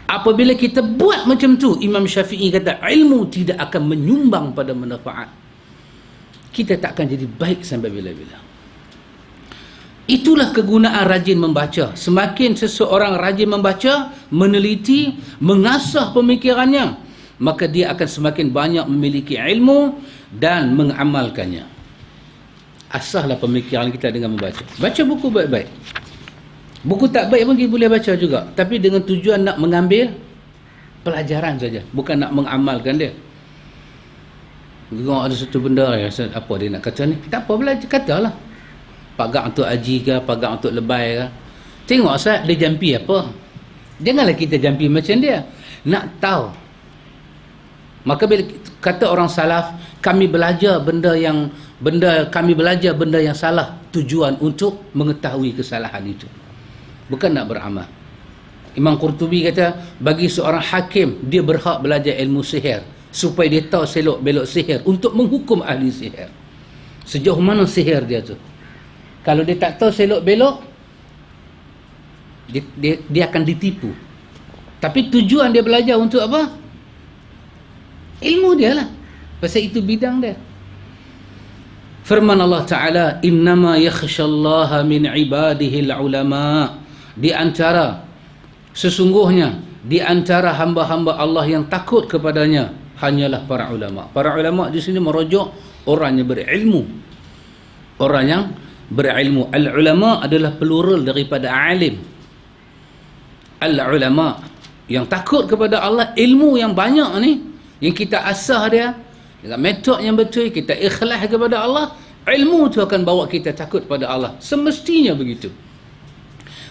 Apabila kita buat macam tu, Imam Syafi'i kata ilmu tidak akan menyumbang pada manfaat. Kita tak akan jadi baik sampai bila-bila. Itulah kegunaan rajin membaca. Semakin seseorang rajin membaca, meneliti, mengasah pemikirannya, maka dia akan semakin banyak memiliki ilmu dan mengamalkannya. Asahlah pemikiran kita dengan membaca. Baca buku baik-baik. Buku tak baik pun kita boleh baca juga, tapi dengan tujuan nak mengambil pelajaran saja, bukan nak mengamalkan dia. Tengok ada satu benda, apa dia nak kata ni, tak apa, belajar, katalah pagar untuk haji ke, pagar untuk lebay ke. Tengok Ustaz, dia jampi apa. Janganlah kita jampi macam dia. Nak tahu. Maka bila kata orang salaf, kami belajar benda yang salah, tujuan untuk mengetahui kesalahan itu, bukan nak beramal. Imam Qurtubi kata, bagi seorang hakim, dia berhak belajar ilmu sihir supaya dia tahu selok belok sihir untuk menghukum ahli sihir. Sejauh mana sihir dia tu. Kalau dia tak tahu selok belok, dia akan ditipu. Tapi tujuan dia belajar untuk apa? Ilmu dia lah. Pasal itu bidang dia. Firman Allah Ta'ala, innama yakhshallaha min ibadihil ulama. Sesungguhnya di antara hamba-hamba Allah yang takut kepadanya hanyalah para ulama. Para ulama di sini merujuk orang yang berilmu. Orang yang berilmu. Al-ulama adalah plural daripada alim. Al-ulama yang takut kepada Allah, ilmu yang banyak ni, yang kita asah dia dengan metod yang betul, kita ikhlas kepada Allah, ilmu tu akan bawa kita takut pada Allah. Semestinya begitu.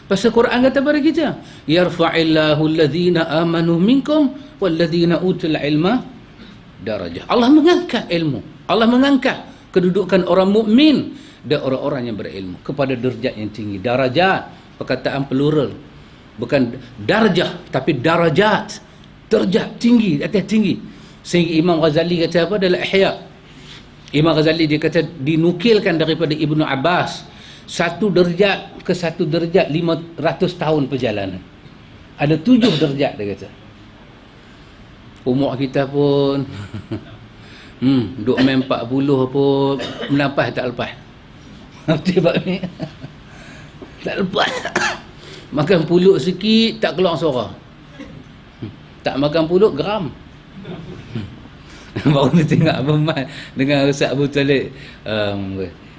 Pasal Quran kata pada kita, yarfa'illahu alladhina amanu minkum walladhina utul ilma darajah. Allah mengangkat ilmu. Allah mengangkat kedudukan orang mukmin dan orang-orang yang berilmu kepada derajat yang tinggi. Darajat, perkataan plural. Bukan darjah, tapi darajat. Derajat tinggi, atas tinggi. Sehingga Imam Ghazali kata apa dalam Ihya? Imam Ghazali dia kata, dinukilkan daripada Ibnu Abbas, satu derajat ke satu derajat 500 tahun perjalanan. Ada 7 derajat dia kata. Umur kita pun duk main 40 pun menampas tak lepas. Sebab ni tak lepas. Makan pulut sikit tak keluar suara. Tak makan pulut geram. Baru ni tengok Abang Mat dengan Ustaz Abu Talib,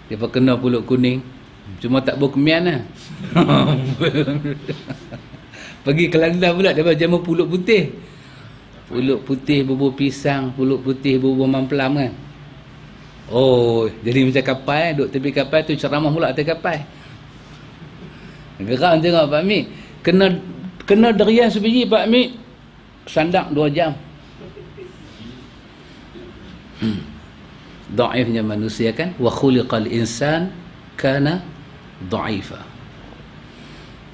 dia kena pulut kuning, cuma tak berkemian lah. Pergi Kelantan pula dia jamu pulut putih. Pulut putih bubur pisang, pulut putih bubur mamplam kan. Oh, jadi macam kapal, duduk tepi kapal tu ceramah pula atas kapal. Geram tengok Pak Mik. Kena derian sebiji Pak Mik, sandak 2 jam. Dhaifnya manusia kan, wa khuliqal insan kana dhaifa.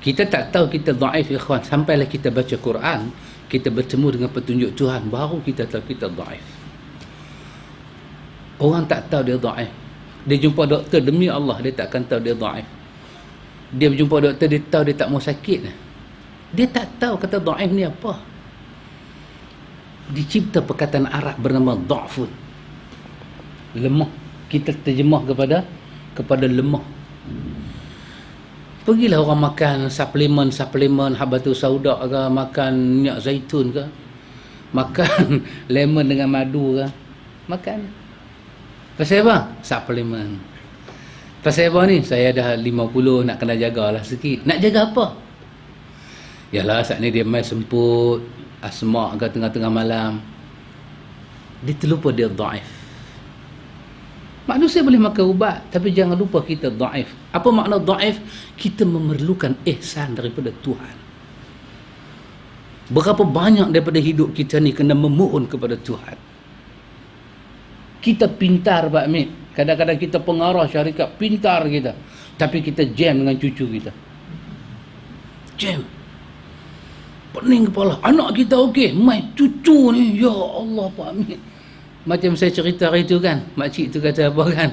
Kita tak tahu kita dhaif ikhwan sampailah kita baca Quran, kita bertemu dengan petunjuk Tuhan, baru kita tahu kita dhaif. Orang tak tahu dia dhaif. Dia jumpa doktor, demi Allah dia tak akan tahu dia dhaif. Dia berjumpa doktor, dia tahu dia tak mau sakit. Dia tak tahu kata dhaif ni apa. Dicipta perkataan Arab bernama dha'fun, lemah. Kita terjemah kepada lemah. Pergilah orang makan suplemen habatus sauda ke, makan minyak zaitun ke, Makan lemon dengan madu ke, makan. Pasal apa? Suplemen. Pasal apa ni? Saya dah 50, nak kena jagalah sikit. Nak jaga apa? Yalah, saat ni dia main semput, asma ke tengah-tengah malam. Dia terlupa dia dhaif. Manusia boleh makan ubat, tapi jangan lupa kita dhaif. Apa makna dhaif? Kita memerlukan ihsan daripada Tuhan. Berapa banyak daripada hidup kita ni kena memohon kepada Tuhan. Kita pintar, Pak Amir. Kadang-kadang kita pengarah syarikat, pintar kita. Tapi kita jam dengan cucu kita. Jam. Pening kepala. Anak kita okey, mai cucu ni, ya Allah Pak Amir. Macam saya cerita hari tu kan, makcik tu kata apa kan?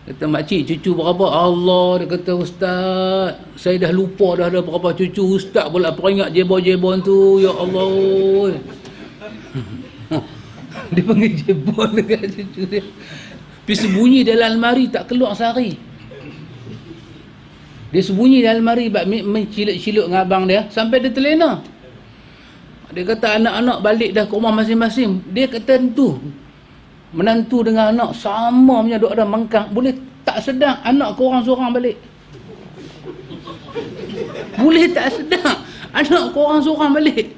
Kata makcik, cucu berapa? Allah, dia kata ustaz, saya dah lupa dah ada berapa cucu. Ustaz pula peringat jebon-jebon tu, ya Allah. Dia panggil jebon dekat cucu dia. Pergi sembunyi dalam almari, tak keluar sehari. Dia sembunyi dalam almari, mencilut-cilut dengan abang dia, sampai dia terlena. Dia kata anak-anak balik dah ke rumah masing-masing. Dia kata tu, menantu dengan anak sama punya duk ada mangkang. Boleh tak sedang anak korang seorang balik. Boleh tak sedang anak korang seorang balik.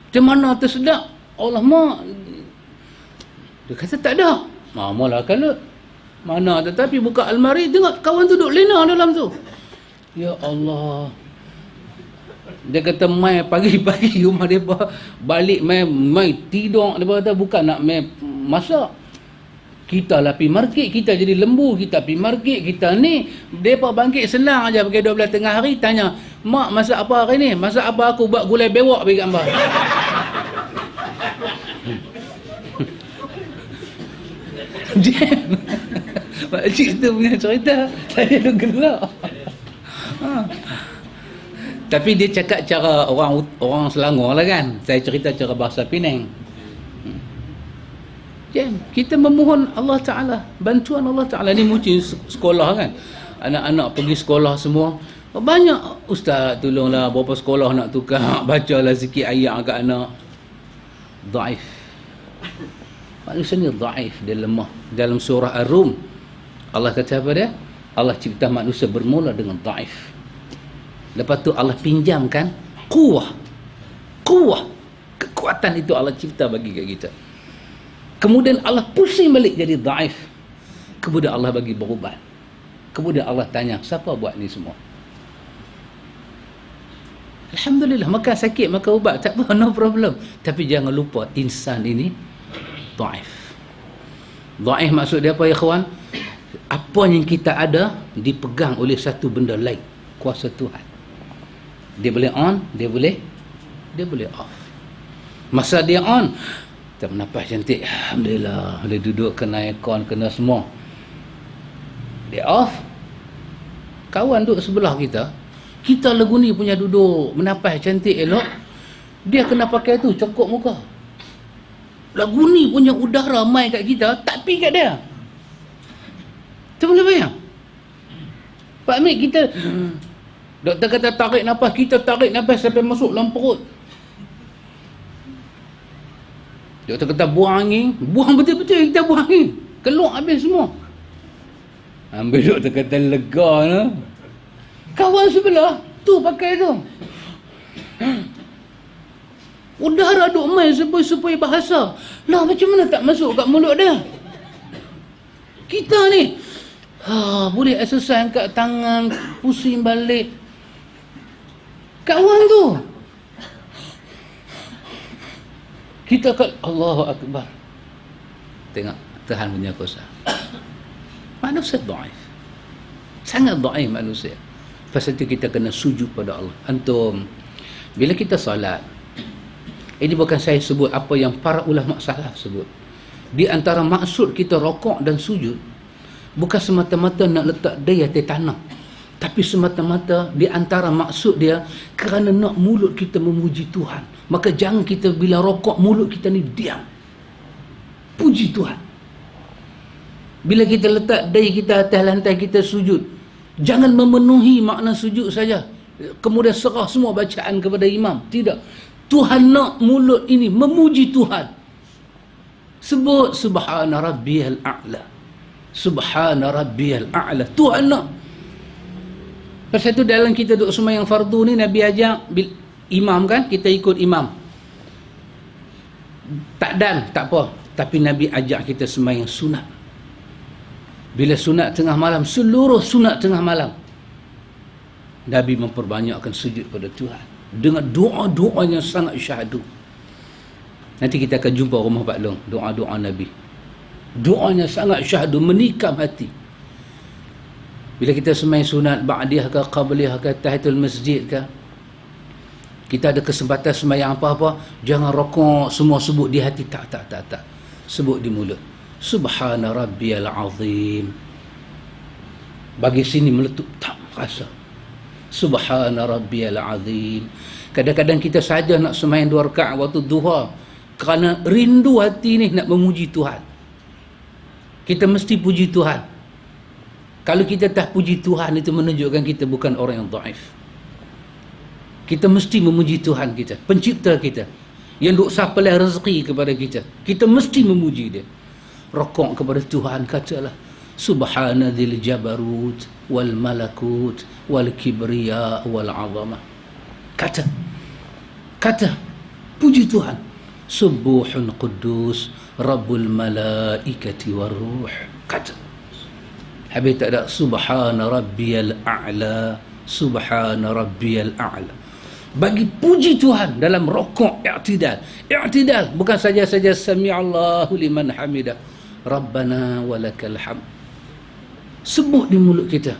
Macam mana tersedak? Allah mak. Dia kata tak ada. Malah kalau mana, tetapi buka almari tengok kawan tu duk lena dalam tu. Ya Allah. Dia kata mai pagi-pagi rumah dia balik mai tidur, dia kata bukan nak mai masak. Kita lah pergi market, kita jadi lembu, kita pergi market, kita ni depa bangkit senang aja pakai 12 tengah hari tanya, "Mak masak apa hari ni?" "Masak apa aku buat gulai bewak bagi gambar." Makcik tu punya cerita saya dah gelak. Tapi dia cakap cara orang Selangor lah kan. Saya cerita cara bahasa Penang. Kita memohon Allah Ta'ala, bantuan Allah Ta'ala. Ni mungkin sekolah kan, anak-anak pergi sekolah semua, banyak ustaz tolonglah berapa sekolah nak tukar, bacalah sikit ayat kat anak. Dhaif. Manusia ni dhaif, dia lemah. Dalam surah Ar-Rum Allah kata apa dia? Allah cipta manusia bermula dengan dhaif. Lepas tu Allah pinjamkan kuah, kekuatan itu Allah cipta bagi kat kita. Kemudian Allah pusing balik jadi dhaif. Kemudian Allah bagi berubat. Kemudian Allah tanya, siapa buat ni semua? Alhamdulillah, makan sakit, makan ubat, tak apa, no problem. Tapi jangan lupa, insan ini dhaif. Dhaif maksud dia apa ya kawan? Apa yang kita ada dipegang oleh satu benda lain, kuasa Tuhan. Dia boleh on, dia boleh off. Masa dia on, kita bernafas cantik, alhamdulillah, boleh duduk, kena aircon, kena semua. Dia off, kawan duduk sebelah kita, kita lagu ni punya duduk bernafas cantik elok, dia kena pakai tu cokok muka. Lagu ni punya udara mai kat kita, tak pi kat dia. Tu boleh bayang? Pak Amir, kita doktor kata tarik nafas, kita tarik nafas sampai masuk dalam perut. Doktor kata buang angin, buang betul-betul, kita buang angin, keluar habis semua. Ambil doktor kata lega lah. Kawan sebelah tu pakai tu, udara duk main sepoi-sepoi bahasa. Lah macam mana tak masuk kat mulut dia? Kita ni boleh exercise angkat tangan, pusing balik. Kawan tu kita kat Allahu Akbar. Tengok Tuhan punya kuasa. Manusia dhaif, sangat dhaif manusia. Pasal itu kita kena sujud pada Allah. Antum, bila kita salat, ini bukan saya sebut, apa yang para ulama salaf sebut. Di antara maksud kita rokok dan sujud, bukan semata-mata nak letak dia atas tanah, tapi semata-mata di antara maksud dia kerana nak mulut kita memuji Tuhan. Maka jangan kita bila rokok mulut kita ni diam, puji Tuhan. Bila kita letak dai kita atas lantai, kita sujud, jangan memenuhi makna sujud saja kemudian serah semua bacaan kepada imam. Tidak, Tuhan nak mulut ini memuji Tuhan. Sebut subhana rabbiyal a'la. Subhana rabbiyal a'la. Tuhan nak. Pasal itu dalam kita duduk sembahyang fardu ni, Nabi ajak imam kan, kita ikut imam. Tak apa. Tapi Nabi ajak kita sembahyang sunat. Bila sunat tengah malam, seluruh sunat tengah malam, Nabi memperbanyakkan sujud pada Tuhan dengan doa-doanya sangat syahdu. Nanti kita akan jumpa rumah Pak Long, doa-doa Nabi. Doanya sangat syahdu, menikam hati. Bila kita sembahyang sunat, ba'diyah ke, qabliyah ke, tahiyatul masjid ke, kita ada kesempatan sembahyang apa-apa, jangan rokok semua sebut di hati. Tak. Sebut di mulut. Subhana rabbiyal azim. Bagi sini meletup, tak rasa. Subhana rabbiyal azim. Kadang-kadang kita saja nak sembahyang 2 rakaat waktu duha, kerana rindu hati ni nak memuji Tuhan. Kita mesti puji Tuhan. Kalau kita tak puji Tuhan, itu menunjukkan kita bukan orang yang dhaif. Kita mesti memuji Tuhan kita, pencipta kita, yang duk supply rezeki kepada kita. Kita mesti memuji dia. Rokok kepada Tuhan, katalah subhana dzil jabarut wal malakut wal kibriya wal azamah. Kata puji Tuhan. Subuhun quddus rabbul malaikati war ruh. Kata. Habis tak ada subhana rabbiyal a'la. Subhana rabbiyal a'la. Bagi puji Tuhan dalam rokok, i'tidal, bukan saja sami'allahu liman hamidah, rabbana walakal hamd. Sebut di mulut kita,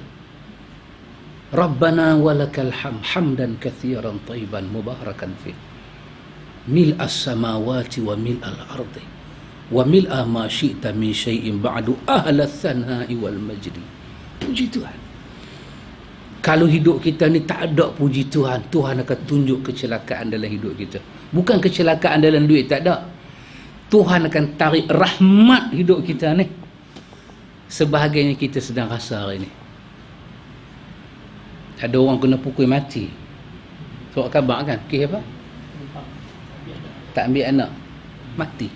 rabbana walakal hamd, hamdan katsiran tayyiban mubarakan fi mil'as samawati wa mil'al ardi wa mil'a ma syi'ta min syai'in ba'du ahlas sanai wal majdi. Puji Tuhan. Kalau hidup kita ni tak ada puji Tuhan, Tuhan akan tunjuk kecelakaan dalam hidup kita. Bukan kecelakaan dalam duit, tak ada. Tuhan akan tarik rahmat hidup kita ni. Sebahagiannya kita sedang rasa hari ni. Ada orang kena pukul mati. Surat khabar kan? Kes apa? Tak ambil anak. Mati.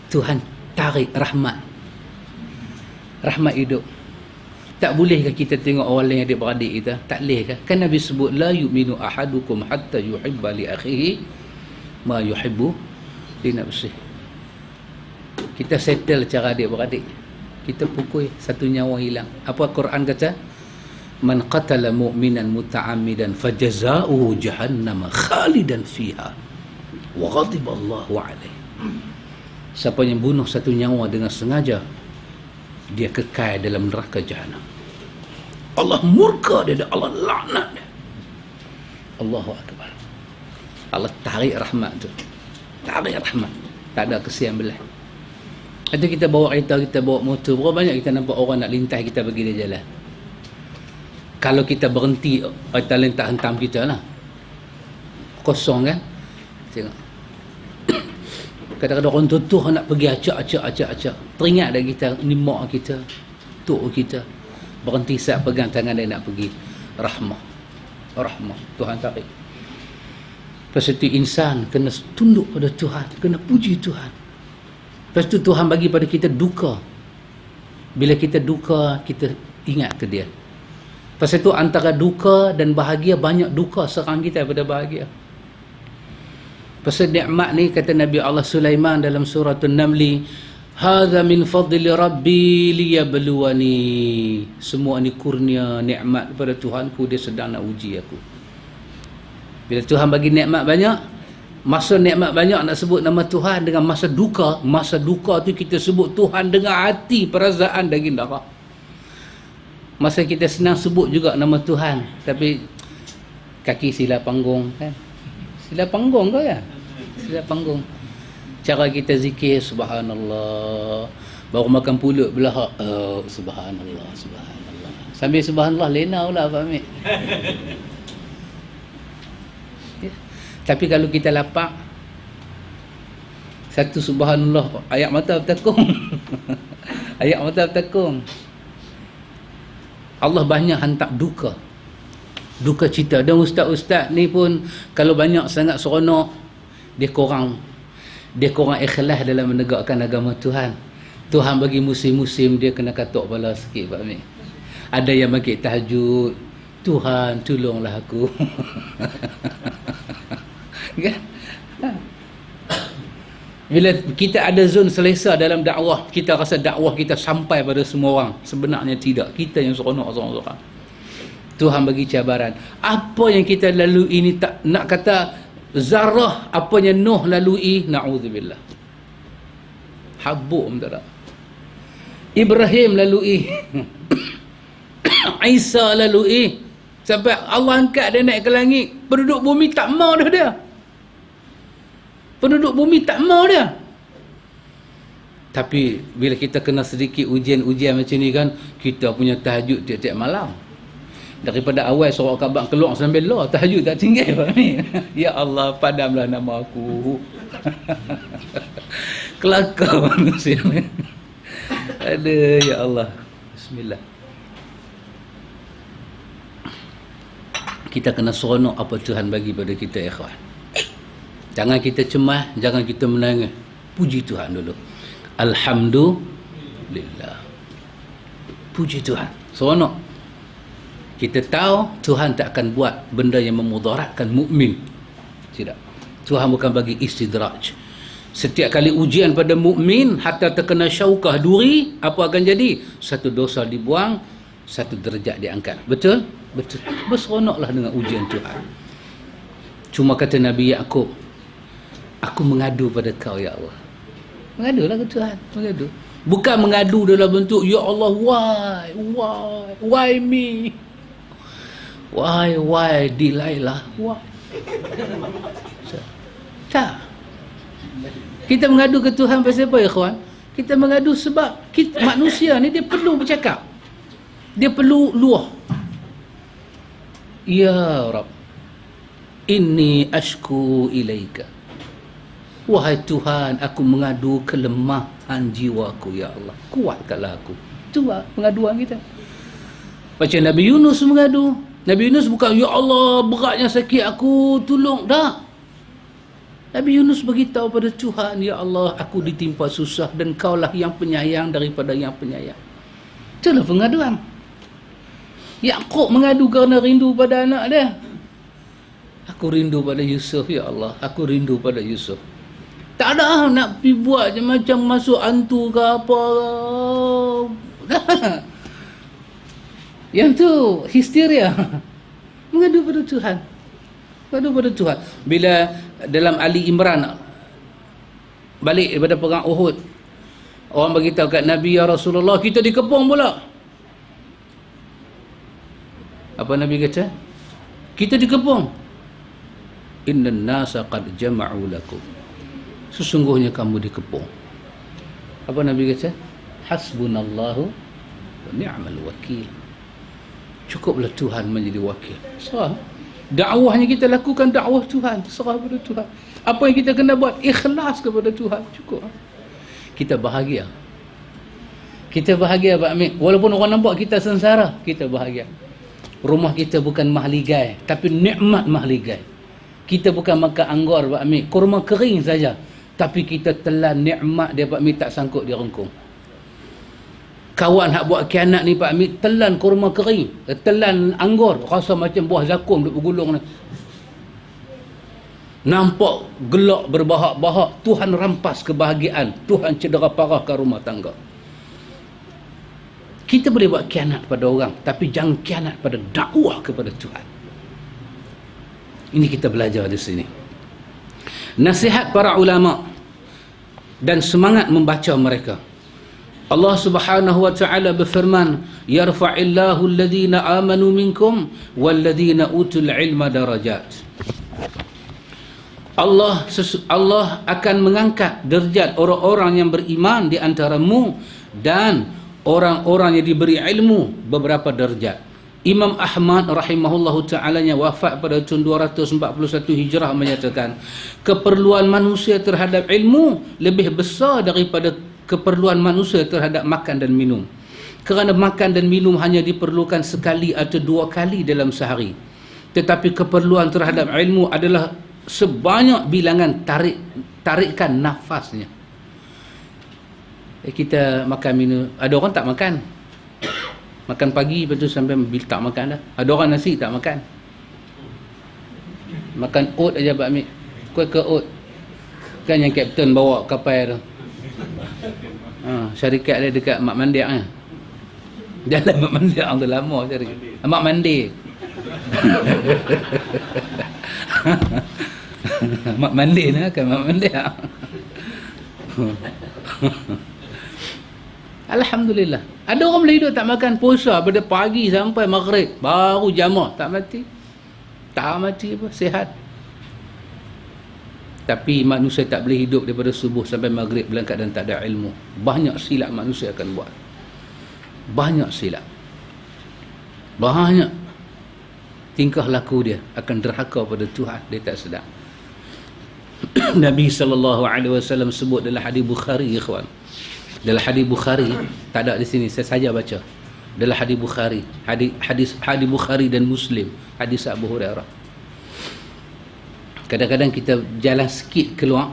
Tuhan tarik rahmat. Rahmat hidup. Tak bolehkah kita tengok orang lain adik-beradik kita? Tak bolehkah? Kan Nabi sebut, la yu'minu ahadukum hatta yuhibba li akhihi ma yuhibbu li nafsihi. Kita settle cara adik-beradik. Kita pukul, satu nyawa hilang. Apa Quran kata? Man qatala mu'minan muta'ammidan fajaza'uhu jahannam khalidan fiha wa ghadiba Allahu alaihi. Siapa yang bunuh satu nyawa dengan sengaja, dia kekal dalam neraka jahanam. Allah murka dia, Allah laknat dia. Allahu akbar. Allah tarik rahmat tu. Tarik rahmat. Tak ada kesian belah. Ada kita bawa kereta, kita bawa motor, berapa banyak kita nampak orang nak lintas, kita bagi dia jalan. Kalau kita berhenti, kereta lain tak hentam kita lah. Kosong kan? Tengok. Kadang-kadang orang tutuh nak pergi acak. Teringat dah kita, ni mak kita, tok kita. Berhenti saat pegang tangan dia nak pergi. Rahmah. Tuhan tarik. Lepas itu insan kena tunduk pada Tuhan, kena puji Tuhan. Lepas itu Tuhan bagi pada kita duka. Bila kita duka, kita ingat ke dia. Lepas itu antara duka dan bahagia, banyak duka serang kita daripada bahagia. Pasal nikmat ni, kata Nabi Allah Sulaiman dalam surah An-Namli, hadza min fadli rabbi liyabluwani. Semua ni kurnia nikmat daripada Tuhanku, dia sedang nak uji aku. Bila Tuhan bagi nikmat banyak, masa nikmat banyak nak sebut nama Tuhan, dengan masa duka tu kita sebut Tuhan dengan hati, perasaan, daging darah. Masa kita senang sebut juga nama Tuhan, tapi kaki sila panggung kan. Sila panggung kau ya? Sila panggung. Cara kita zikir, subhanallah. Baru makan pulut belahak, subhanallah. Sambil subhanallah, lena pula Pak Amir. Ya. Tapi kalau kita lapar, satu subhanallah, ayat mata bertakung. Ayat mata bertakung. Allah banyak hantar duka. duka cita. Dan ustaz-ustaz ni pun kalau banyak sangat seronok, dia kurang ikhlas dalam menegakkan agama Tuhan. Tuhan bagi musim-musim dia kena katuk kepala sikit Pak Amir. Ada yang bangkit tahajud, Tuhan tolonglah aku. Kan? Bila kita ada zon selesa dalam dakwah, kita rasa dakwah kita sampai pada semua orang. Sebenarnya tidak, kita yang seronok seorang-seorang. Tuhan bagi cabaran. Apa yang kita lalui ini, tak nak kata zarah apa yang Nuh lalui, na'udzubillah. Habuk tak ada. Ibrahim lalui. Isa lalui. Sampai Allah angkat dia naik ke langit. Penduduk bumi tak mau dah dia. Penduduk bumi tak mau dia. Tapi bila kita kena sedikit ujian-ujian macam ni kan, kita punya tahajud tiap-tiap malam. Daripada awal surah Kaabah keluar sampai lah, tahajud tak tinggal Pak ni. Ya Allah, padamlah nama aku. Kelakar manusia ni. Ada, ya Allah. Bismillah. Kita kena seronok apa Tuhan bagi pada kita, ikhwan. Jangan kita cemas, jangan kita menangis. Puji Tuhan dulu. Alhamdulillah. Puji Tuhan. Seronok. Kita tahu Tuhan tak akan buat benda yang memudaratkan mukmin. Tidak. Tuhan bukan bagi istidraj. Setiap kali ujian pada mukmin, hatta terkena syaukah duri, apa akan jadi? Satu dosa dibuang, satu derajat diangkat. Betul? Betul. Berseronoklah dengan ujian Tuhan. Cuma kata Nabi Yaqub, aku mengadu pada kau ya Allah. Mengadulah ke Tuhan, mengadu. Bukan mengadu dalam bentuk ya Allah, why me? Why Dilailah? Why? Tak. Kita mengadu ke Tuhan pasal apa ya kawan? Kita mengadu sebab kita, manusia ni dia perlu bercakap. Dia perlu luah. Ya Rabb, inni ashku ilaika. Wahai Tuhan, aku mengadu kelemahan jiwaku ya Allah. Kuatkanlah aku. Itu pengaduan kita. Macam Nabi Yunus mengadu. Nabi Yunus bukan ya Allah beratnya sakit aku, tolong. Tak. Nabi Yunus beritahu pada Tuhan, ya Allah aku ditimpa susah dan kaulah yang penyayang daripada yang penyayang. Itulah pengaduan. Yaqub mengadu kerana rindu pada anak dia. Aku rindu pada Yusuf ya Allah, aku rindu pada Yusuf. Tak ada nak pergi buat macam masuk hantu ke apa. Yang tu histeria. Mengadu pada Tuhan. Mengadu pada Tuhan. Bila dalam Ali Imran balik daripada perang Uhud, orang beritahu kat Nabi, ya Rasulullah, kita dikepung pula. Apa Nabi kata? Kita dikepung. Innan nasa qad jama'u lakum. Sesungguhnya kamu dikepung. Apa Nabi kata? Hasbunallahu wa ni'mal wakil. Cukuplah Tuhan menjadi wakil. Serah. Dakwahnya kita lakukan dakwah Tuhan. Serah kepada Tuhan. Apa yang kita kena buat? Ikhlas kepada Tuhan. Cukup. Kita bahagia. Kita bahagia Pak Amir. Walaupun orang nampak kita sengsara, kita bahagia. Rumah kita bukan mahligai, tapi nikmat mahligai. Kita bukan makan anggur Pak Amir, kurma kering saja, tapi kita telan nikmat dia Pak Amir, tak sangkut dia rengkung. Kawan hak buat kianat ni Pak Amir, telan kurma kering, telan anggur, rasa macam buah zakum duk bergulung ni. Nampak gelak berbahak-bahak, Tuhan rampas kebahagiaan, Tuhan cedera parahkan rumah tangga. Kita boleh buat kianat pada orang, tapi jangan kianat pada dakwah kepada Tuhan. Ini kita belajar di sini. Nasihat para ulama dan semangat membaca mereka. Allah Subhanahu wa taala berfirman, yarfa'illahu alladhina amanu minkum walladhina utul ilma darajat. Allah akan mengangkat derajat orang-orang yang beriman di antaramu dan orang-orang yang diberi ilmu beberapa derajat. Imam Ahmad rahimahullahu ta'alanya wafat pada tahun 241 Hijrah menyatakan, keperluan manusia terhadap ilmu lebih besar daripada keperluan manusia terhadap makan dan minum. Kerana makan dan minum hanya diperlukan sekali atau dua kali dalam sehari. Tetapi keperluan terhadap ilmu adalah sebanyak bilangan tarikan nafasnya. Kita makan minum, ada orang tak makan. Makan pagi, lepas tu sampai tak makan dah. Ada orang nasi tak makan. Makan oat aja Pak Amir. Kuih ke oat. Kan yang kapten bawa kapal tu. Syarikat dia dekat Mak Mandiak kan. Jalan Mak Mandiak tu lama syarikat. Mak Mandi. Mak Mandi ni kan Mak Mandiak. Alhamdulillah. Ada orang boleh hidup tak makan puasa pada pagi sampai maghrib baru jamak, tak mati. Tak mati apa, sihat. Tapi manusia tak boleh hidup daripada subuh sampai maghrib dalam keadaan tak ada ilmu. Banyak silap manusia akan buat. Banyak silap. Banyak tingkah laku dia akan derhaka pada Tuhan, dia tak sedar. Nabi SAW sebut dalam hadis Bukhari, ikhwan. Dalam hadis Bukhari, tak ada di sini, saya saja baca. Dalam hadis Bukhari, hadis Bukhari dan Muslim, hadis Abu Hurairah. Kadang-kadang kita jalan sikit keluar,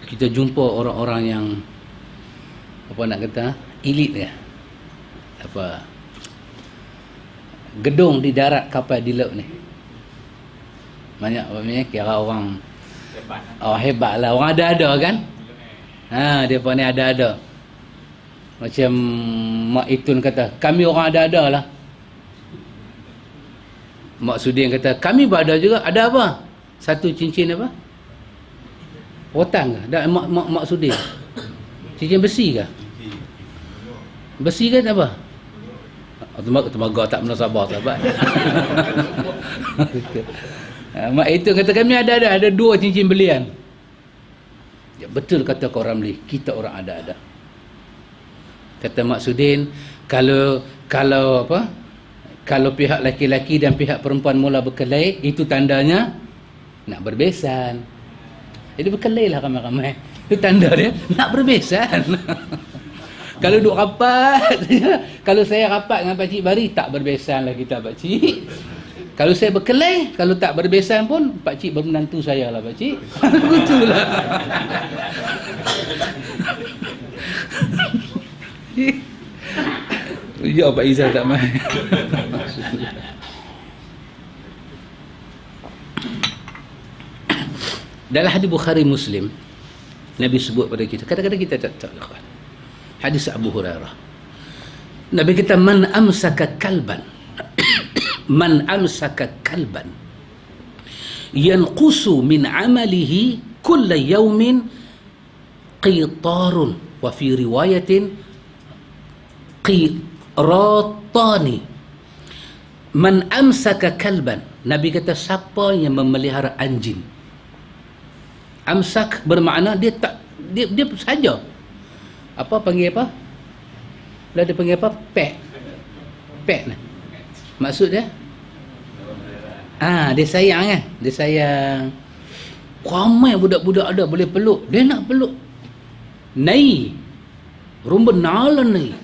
kita jumpa orang-orang yang apa nak kata, elit ke? Apa? Gedung di darat, kapal di laut ni. Banyak apa ni, kira orang hebat lah, orang ada-ada kan? Depa ni ada-ada. Macam Mak Itun kata, kami orang ada-ada lah. Mak Sudin kata, kami berada juga. Ada apa? Satu cincin apa? Rotan ke? Mak Sudin. Cincin besi ke? Besi ke apa? Temaga tak pernah sabar sahabat. Mak Itun kata, kami ada 2 cincin belian. Ya, betul kata orang beli, kita orang ada-ada. Kata Mak Sudin, kalau apa? Kalau pihak laki-laki dan pihak perempuan mula berkelahi, itu tandanya nak berbesan. Jadi berkelailah ramai-ramai. Itu tanda dia nak berbesan. Kalau duk rapat, kalau saya rapat dengan Pakcik Bari, tak berbesan lah kita Pakcik. Kalau saya berkelahi, kalau tak berbesan pun, Pakcik bermenantu saya lah Pakcik. Itulah. Ya Pak Izzah tak main. Dalam hadis Bukhari Muslim, Nabi sebut pada kita, kadang-kadang kita tak tahu. Hadis Abu Hurairah, Nabi kata, man amsaka kalban yanqusu min amalihi kulla yawmin qitarun, wa fi riwayatin qiratani. Man amsaka kalban, Nabi kata, siapa yang memelihara anjing. Amsak bermakna dia saja. Apa panggil apa? Bila dia panggil apa? Pet ni. Maksud dia? Dia sayang kan? Dia sayang. Ramai budak-budak ada boleh peluk. Dia nak peluk. Nai. Rumba nalan nai.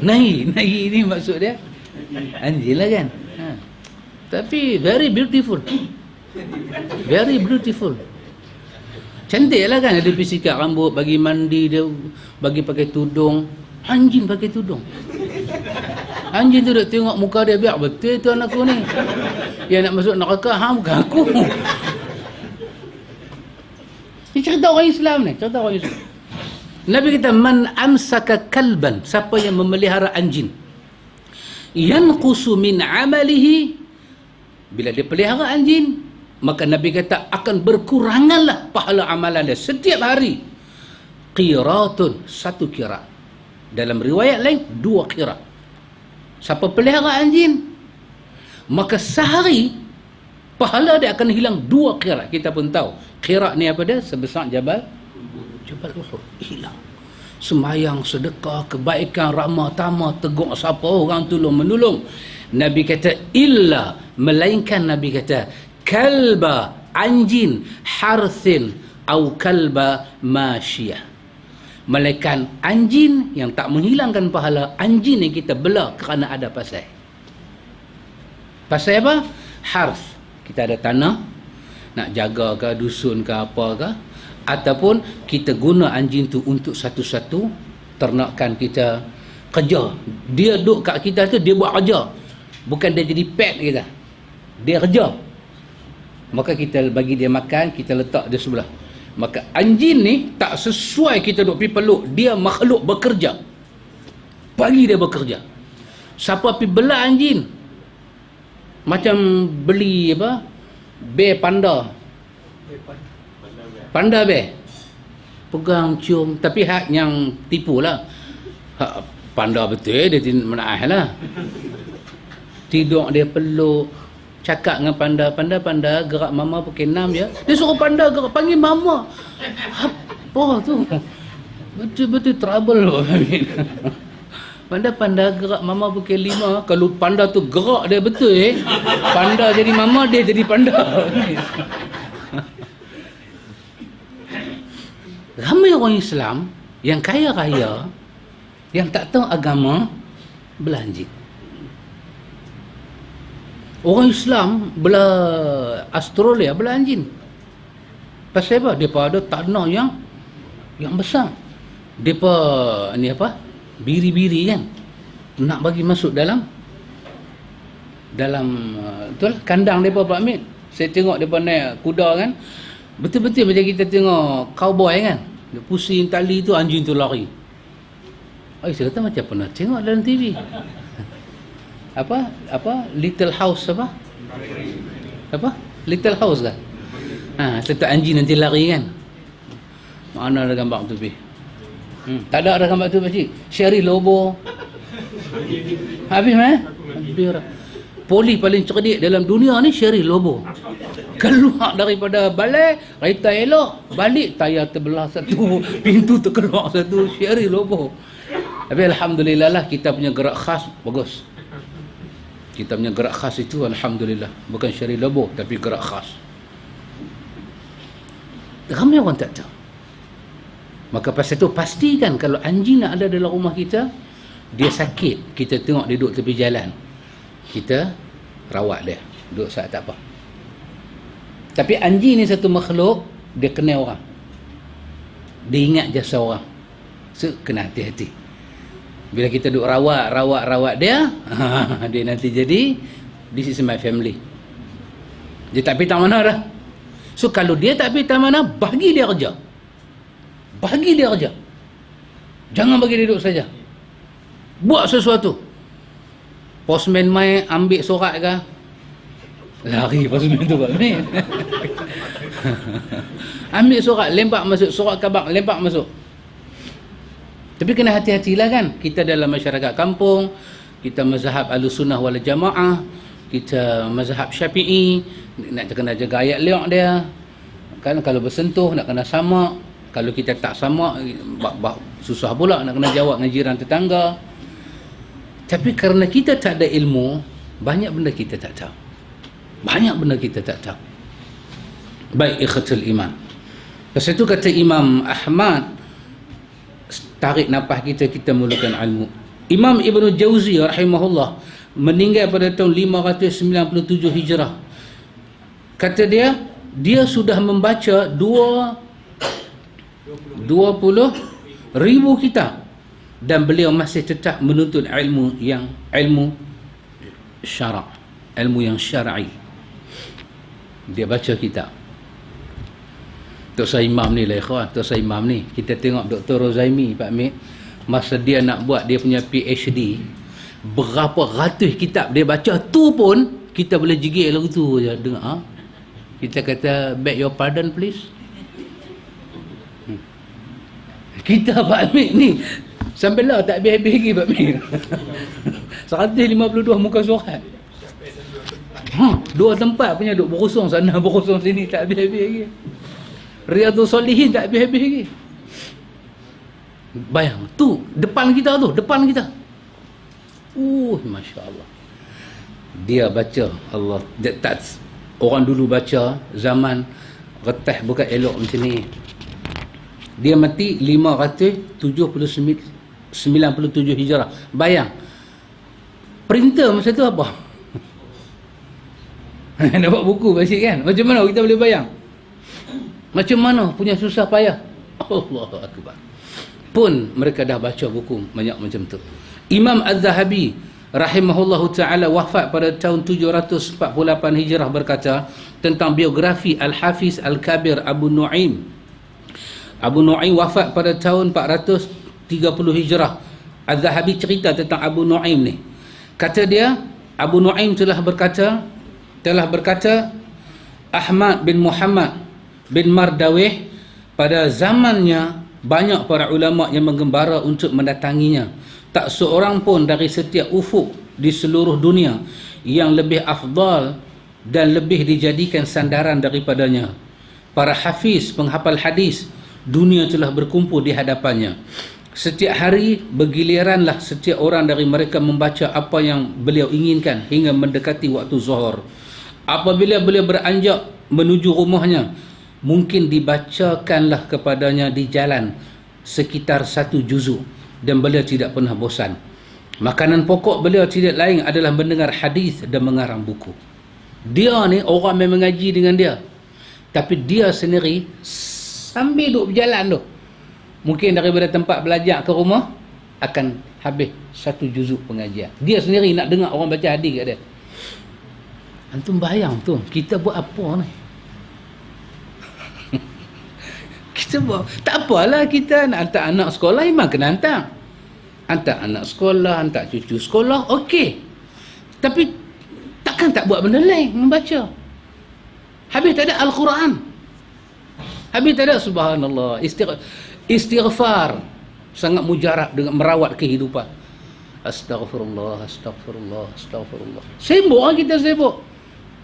Nai ni maksud dia. Anjing lah kan? Tapi very beautiful. Very beautiful. Cantik lah kan, dia pergi sikat rambut, bagi mandi, dia bagi pakai tudung. Anjing pakai tudung. Anjing tu duk tengok muka dia, biar betul tu anakku ni. Yang nak masuk neraka, bukan aku. Ini cerita orang Islam ni, cerita orang Islam. Nabi kata, man amsaka kalban, siapa yang memelihara anjing, yanqusu min amalihi, bila dia pelihara anjing, maka Nabi kata akan berkuranganlah pahala amalan dia setiap hari. Qiratun, 1 qirat. Dalam riwayat lain 2 qirat. Siapa pelihara anjing, maka sehari pahala dia akan hilang 2 qirat. Kita pun tahu qirat ni apa dia? Sebesar Jabal Uhud. Hilang. Semayang, sedekah, kebaikan, ramah tamah, tegur siapa orang, tolong menolong. Nabi kata illa, melainkan Nabi kata kalba, anjin, harthin au kalba masyiyah, melainkan anjing yang tak menghilangkan pahala, anjing yang kita bela kerana ada pasal apa? harth, kita ada tanah nak jaga ke, dusun ke apa ke, ataupun kita guna anjing tu untuk satu-satu ternakan kita kerja. Dia duduk kat kita tu, dia buat kerja, bukan dia jadi pet kita, dia kerja. Maka kita bagi dia makan, kita letak dia sebelah. Maka anjing ni tak sesuai kita duk pergi peluk, dia makhluk bekerja, bagi dia bekerja. Siapa pergi belah anjing, macam beli apa, bear panda, panda bear, pegang cium, tapi hak yang tipu lah. Hak panda betul, dia tidak menaah lah. Tidur dia peluk, cakap dengan panda, panda gerak mama pukul 6 je. Dia suruh panda gerak, panggil mama. Apa tu? Betul-betul trouble. Panda gerak mama pukul 5. Kalau panda tu gerak dia betul panda jadi mama, dia jadi panda. Ramai orang Islam yang kaya-kaya, yang tak tahu agama, belanjing. Orang Islam belah Australia belanjing. Pasal apa? Mereka ada tanah yang besar. Mereka ni apa? Biri-biri kan, nak bagi masuk dalam betul kandang mereka Pak Amir. Saya tengok mereka naik kuda kan, betul-betul macam kita tengok cowboy kan, dia pusing tali tu, anjing tu lari. Saya kata macam pernah tengok dalam TV. Apa Little House apa Little House kan, serta anjing nanti lari kan. Mana ada gambar tu tak ada gambar tu pakcik. Sherry Lobo habis biar. Poli paling cerdik dalam dunia ni Sherry Lobo. Keluar daripada balai, kereta elok, balik tayar terbelah satu, pintu terkeluar satu, Sherry Lobo. Tapi alhamdulillah lah, kita punya gerak khas bagus. Kita punya gerak khas itu alhamdulillah, bukan Sherry Lobo tapi gerak khas. Ramai orang tak tahu. Maka pasal itu pastikan kalau anjing nak ada dalam rumah kita, dia sakit, kita tengok dia duduk tepi jalan, kita rawat dia, duduk saat tak apa. Tapi anjing ni satu makhluk, dia kenal orang, dia ingat jasa orang, so kena hati-hati. Bila kita duduk rawat dia, dia nanti jadi, this is my family. Dia tak pergi tak mana dah. So kalau dia tak pergi tak mana, bagi dia kerja, jangan bagi dia duduk saja, buat sesuatu. Postman mai ambil surat ke, lari postman tu ni. Ambil surat, lempak masuk, surat khabar, lempak masuk. Tapi kena hati-hatilah kan, kita dalam masyarakat kampung, kita mazhab Ahlussunnah wal Jamaah, kita mazhab Syafi'i, nak kena jaga ayat liak dia kan. Kalau bersentuh nak kena samak, kalau kita tak samak susah pula nak kena jawab dengan jiran tetangga. Tapi kerana kita tak ada ilmu, banyak benda kita tak tahu. Baik ikhwatul iman. Lepas itu kata Imam Ahmad, tarik nafas kita mulakan ilmu. Imam Ibn Jauzi rahimahullah meninggal pada tahun 597 Hijrah. Kata dia sudah membaca 20,000 kitab dan beliau masih tetap menuntut ilmu syarak, ilmu yang syar'i. Dia baca kitab. Tok Sah Imam ni lah ikhwan, Tok Sah Imam ni, kita tengok Dr. Rozaimi Pak Mik, masa dia nak buat dia punya PhD, berapa ratus kitab dia baca, tu pun kita boleh gigit lagu tu je dengar. Kita kata beg your pardon please. Kita Pak Mik ni sampai lah tak habis-habis lagi Pak Mik. 152 muka surat. Dua tempat punya duk berkosong sana berkosong sini, tak habis-habis lagi. Riyadhus Shalihin tak habis-habis lagi. Bayang tu depan kita. Masya-Allah. Dia baca Allah. Tak, orang dulu baca zaman retah bukan elok macam ni. Dia mati 597 Hijrah. Bayang. Printer masa tu apa? Dapat buku basic kan? Macam mana kita boleh bayang? Macam mana punya susah payah? Allahu Akbar. Pun mereka dah baca buku banyak macam tu. Imam Az-Zahabi rahimahullahu ta'ala wafat pada tahun 748 Hijrah berkata tentang biografi Al-Hafiz Al-Kabir Abu Nu'aim. Abu Nu'aim wafat pada tahun 430 Hijrah. Az-Zahabi cerita tentang Abu Nu'aim ni. Kata dia, Abu Nu'aim telah berkata Ahmad bin Muhammad bin Mardawih pada zamannya banyak para ulama yang menggembara untuk mendatanginya. Tak seorang pun dari setiap ufuk di seluruh dunia yang lebih afdal dan lebih dijadikan sandaran daripadanya. Para hafiz, penghafal hadis dunia telah berkumpul di hadapannya. Setiap hari bergiliranlah setiap orang dari mereka membaca apa yang beliau inginkan hingga mendekati waktu zuhur. Apabila beliau beranjak menuju rumahnya, mungkin dibacakanlah kepadanya di jalan sekitar 1 juzuk dan beliau tidak pernah bosan. Makanan pokok beliau tidak lain adalah mendengar hadis dan mengarang buku. Dia ni orang yang mengaji dengan dia, tapi dia sendiri sambil duduk berjalan tu, mungkin daripada tempat belajar ke rumah akan habis 1 juzuk pengajian. Dia sendiri nak dengar orang baca hadis kat dia. Antum bayang tu, kita buat apa ni? Kita buat, tak apalah kita nak hantar anak sekolah, memang kena hantar. Hantar anak sekolah, hantar cucu sekolah, okey. Tapi takkan tak buat benda lain, membaca. Habis tak ada Al-Quran. Habis tak ada subhanallah, istighfar. Sangat mujarab dengan merawat kehidupan. Astaghfirullah, astaghfirullah, astaghfirullah. Sibuk lah kita sibuk.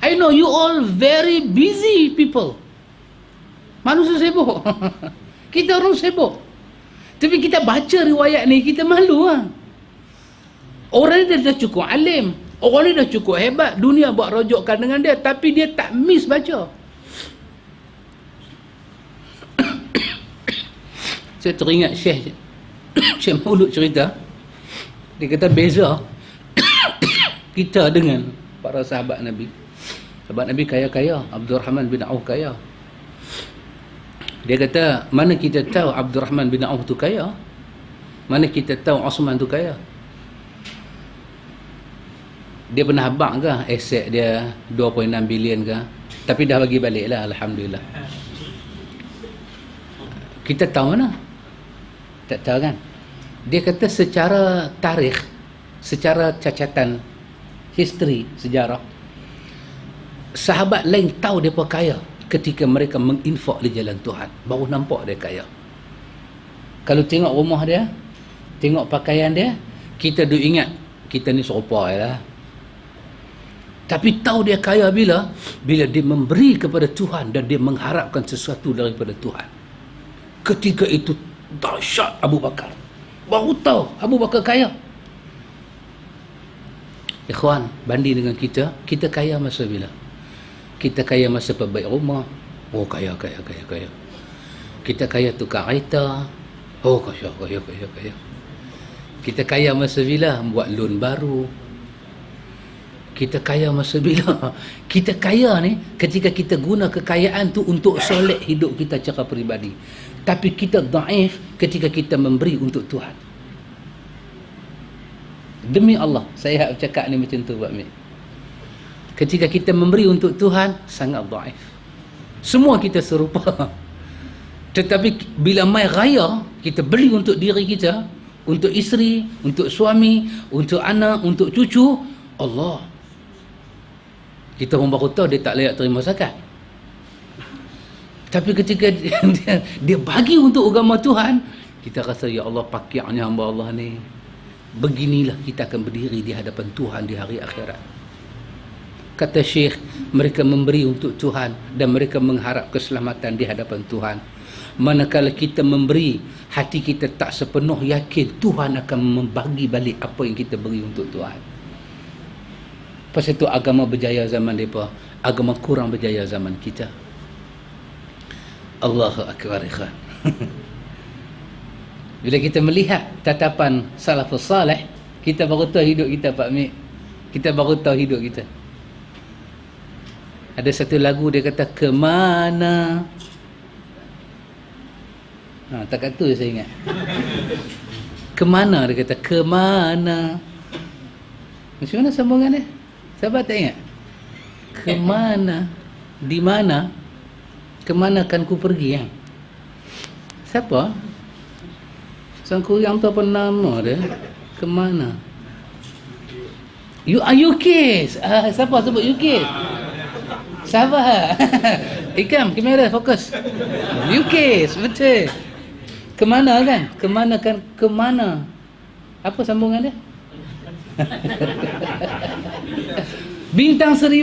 I know you all very busy people. Manusia sibuk. Kita orang sibuk. Tapi kita baca riwayat ni, kita malu lah. Orang ni dah cukup alim. Orang ni dah cukup hebat. Dunia buat rojokkan dengan dia. Tapi dia tak miss baca. Saya teringat Syekh Maulud cerita. Dia kata beza kita dengan para sahabat Nabi. Sahabat Nabi kaya-kaya. Abdul Rahman bin Auf kaya. Dia kata, mana kita tahu Abdul Rahman bin Auf tu kaya? Mana kita tahu Osman tu kaya? Dia pernah habaq ke aset dia 2.6 bilion ke? Tapi dah bagi balik lah, alhamdulillah. Kita tahu mana? Tak tahu kan? Dia kata secara tarikh, secara cacatan history, sejarah, sahabat lain tahu dia pun kaya ketika mereka menginfak di jalan Tuhan. Baru nampak dia kaya. Kalau tengok rumah dia, tengok pakaian dia, kita duk ingat kita ni serupa lah. Tapi tahu dia kaya bila dia memberi kepada Tuhan dan dia mengharapkan sesuatu daripada Tuhan. Ketika itu dahsyat Abu Bakar. Baru tahu Abu Bakar kaya. Ikhwan, banding dengan kita kaya masa bila? Kita kaya masa perbaik rumah. Oh, kaya. Kita kaya tukar kereta. Oh, kaya. Kita kaya masa bila? Buat loan baru. Kita kaya masa bila? Kita kaya ni ketika kita guna kekayaan tu untuk soleh hidup kita secara peribadi. Tapi kita dhaif ketika kita memberi untuk Tuhan. Demi Allah, saya cakap ni macam tu Pak Mit. Ketika kita memberi untuk Tuhan, sangat dhaif. Semua kita serupa. Tetapi bila mai raya, kita beli untuk diri kita, untuk isteri, untuk suami, untuk anak, untuk cucu, Allah. Kita orang baru tahu dia tak layak terima zakat. Tapi ketika dia bagi untuk agama Tuhan, kita rasa, ya Allah, pakaiannya hamba Allah ni. Beginilah kita akan berdiri di hadapan Tuhan di hari akhirat. Kata Syekh, mereka memberi untuk Tuhan dan mereka mengharap keselamatan di hadapan Tuhan. Manakala kita memberi, hati kita tak sepenuh yakin Tuhan akan membagi balik apa yang kita beri untuk Tuhan. Pasal itu agama berjaya zaman mereka, agama kurang berjaya zaman kita. Allahu Akbar. Bila kita melihat tatapan salafus salih, kita baru tahu hidup kita Pak Mik. Kita baru tahu hidup kita. Ada satu lagu dia kata kemana. Takat tu saya ingat. Kemana dia kata, kemana. Macam mana sambungan dia? Sahabat tak ingat? Kemana, di mana, kemana kan ku pergi ya? Siapa? Sang Korean tu apa nama dia? Kemana? UKIS. Siapa sebut UKIS? Sabar. Ikam, kamera fokus. UKIS, betul. Kemana kan? Kemana kan? Kemana? Apa sambungan dia? Bintang 1000.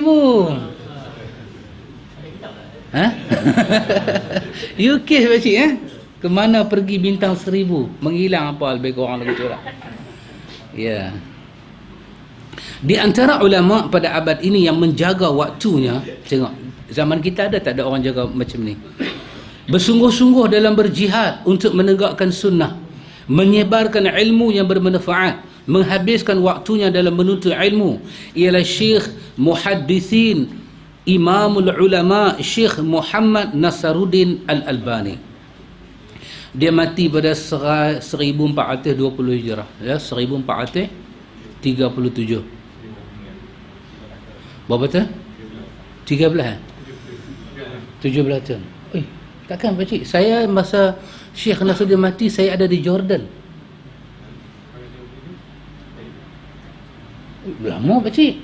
UKIS pakcik Kemana pergi bintang 1000? Menghilang apa lebih kurang lagu tu lah. Ya. Di antara ulama pada abad ini yang menjaga waktunya, tengok zaman kita ada tak ada orang jaga macam ni? Bersungguh-sungguh dalam berjihad untuk menegakkan sunnah, menyebarkan ilmu yang bermanfaat, menghabiskan waktunya dalam menuntut ilmu, ialah Syekh Muhaddithin Imamul Ulama Syekh Muhammad Nasaruddin Al-Albani. Dia mati pada 1420 Hijrah, ya, 1437. Berapa tahun? 13. 17 tahun. Takkan pakcik, saya masa Syekh Nasruddin mati, saya ada di Jordan. Lama pakcik.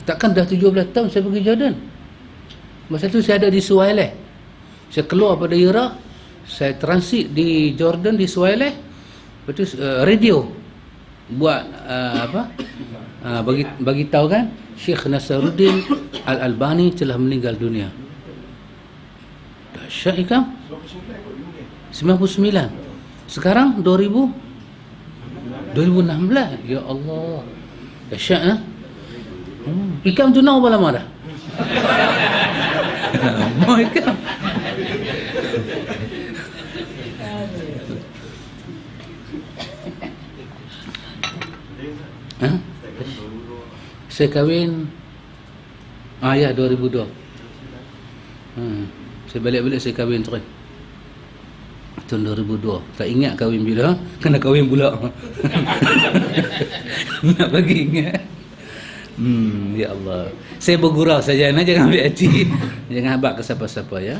Takkan dah 17 tahun saya pergi Jordan. Masa tu saya ada di Suhaileh. Saya keluar pada Iraq, saya transit di Jordan, di Suhaileh. Lepas tu radio buat bagi tahu kan Syekh Nasaruddin Al-Albani telah meninggal dunia. Dahsyat ikam. 99. Sekarang 2016. Ya Allah. Dahsyat Ikam tu nak berapa lama dah? Mau ikam. Saya kahwin ya 2002. Saya balik-balik saya kahwin terus tahun 2002. Tak ingat kahwin bila, kena kahwin pula. Nak bagi ingat. Ya Allah. Saya bergurau saja, jangan ambil hati. Jangan habaq ke siapa-siapa ya.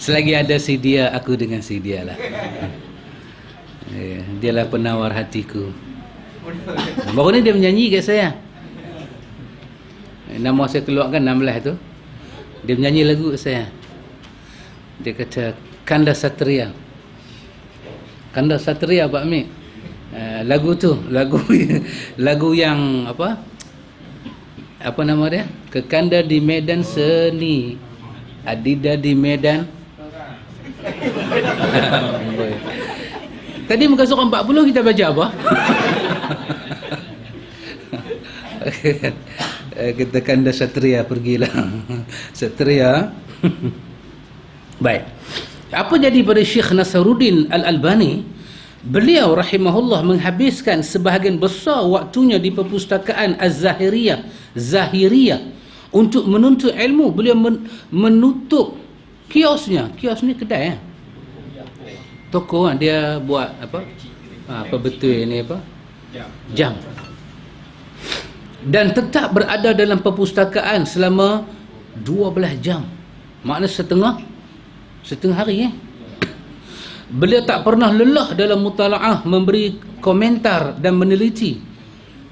Selagi ada si dia, aku dengan si dia lah. Dialah penawar hatiku. Baru ni dia menyanyi kat saya. Nama saya keluarkan 16 tu. Dia menyanyi lagu kat saya. Dia kata Kanda Satria. Kanda Satria Pak Mik. Lagu tu, lagu yang apa nama dia? Kekanda di medan seni, adida di medan. Tadi muka surah 40 kita baca apa? Kita Kanda Satria, pergilah Satria. Baik. Apa jadi pada Syekh Nasaruddin Al-Albani? Beliau rahimahullah menghabiskan sebahagian besar waktunya di perpustakaan Az-Zahiriyah untuk menuntut ilmu. Beliau menutup kiosnya. Kios ni kedai toko dia buat apa betul ni jam. Dan tetap berada dalam perpustakaan selama 12 jam. Maknanya setengah hari Beliau tak pernah lelah dalam mutalaah, memberi komentar dan meneliti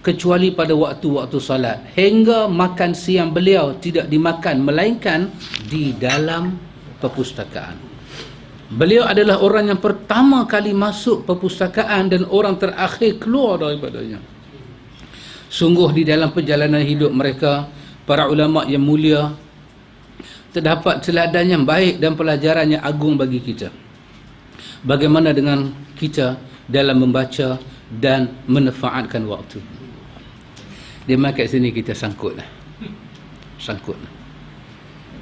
kecuali pada waktu-waktu salat. Hingga makan siang beliau tidak dimakan melainkan di dalam perpustakaan. Beliau adalah orang yang pertama kali masuk perpustakaan dan orang terakhir keluar daripadanya. Sungguh di dalam perjalanan hidup mereka, para ulama yang mulia, terdapat teladan yang baik dan pelajaran yang agung bagi kita. Bagaimana dengan kita dalam membaca dan memanfaatkan waktu? Dia main kat sini kita sangkut.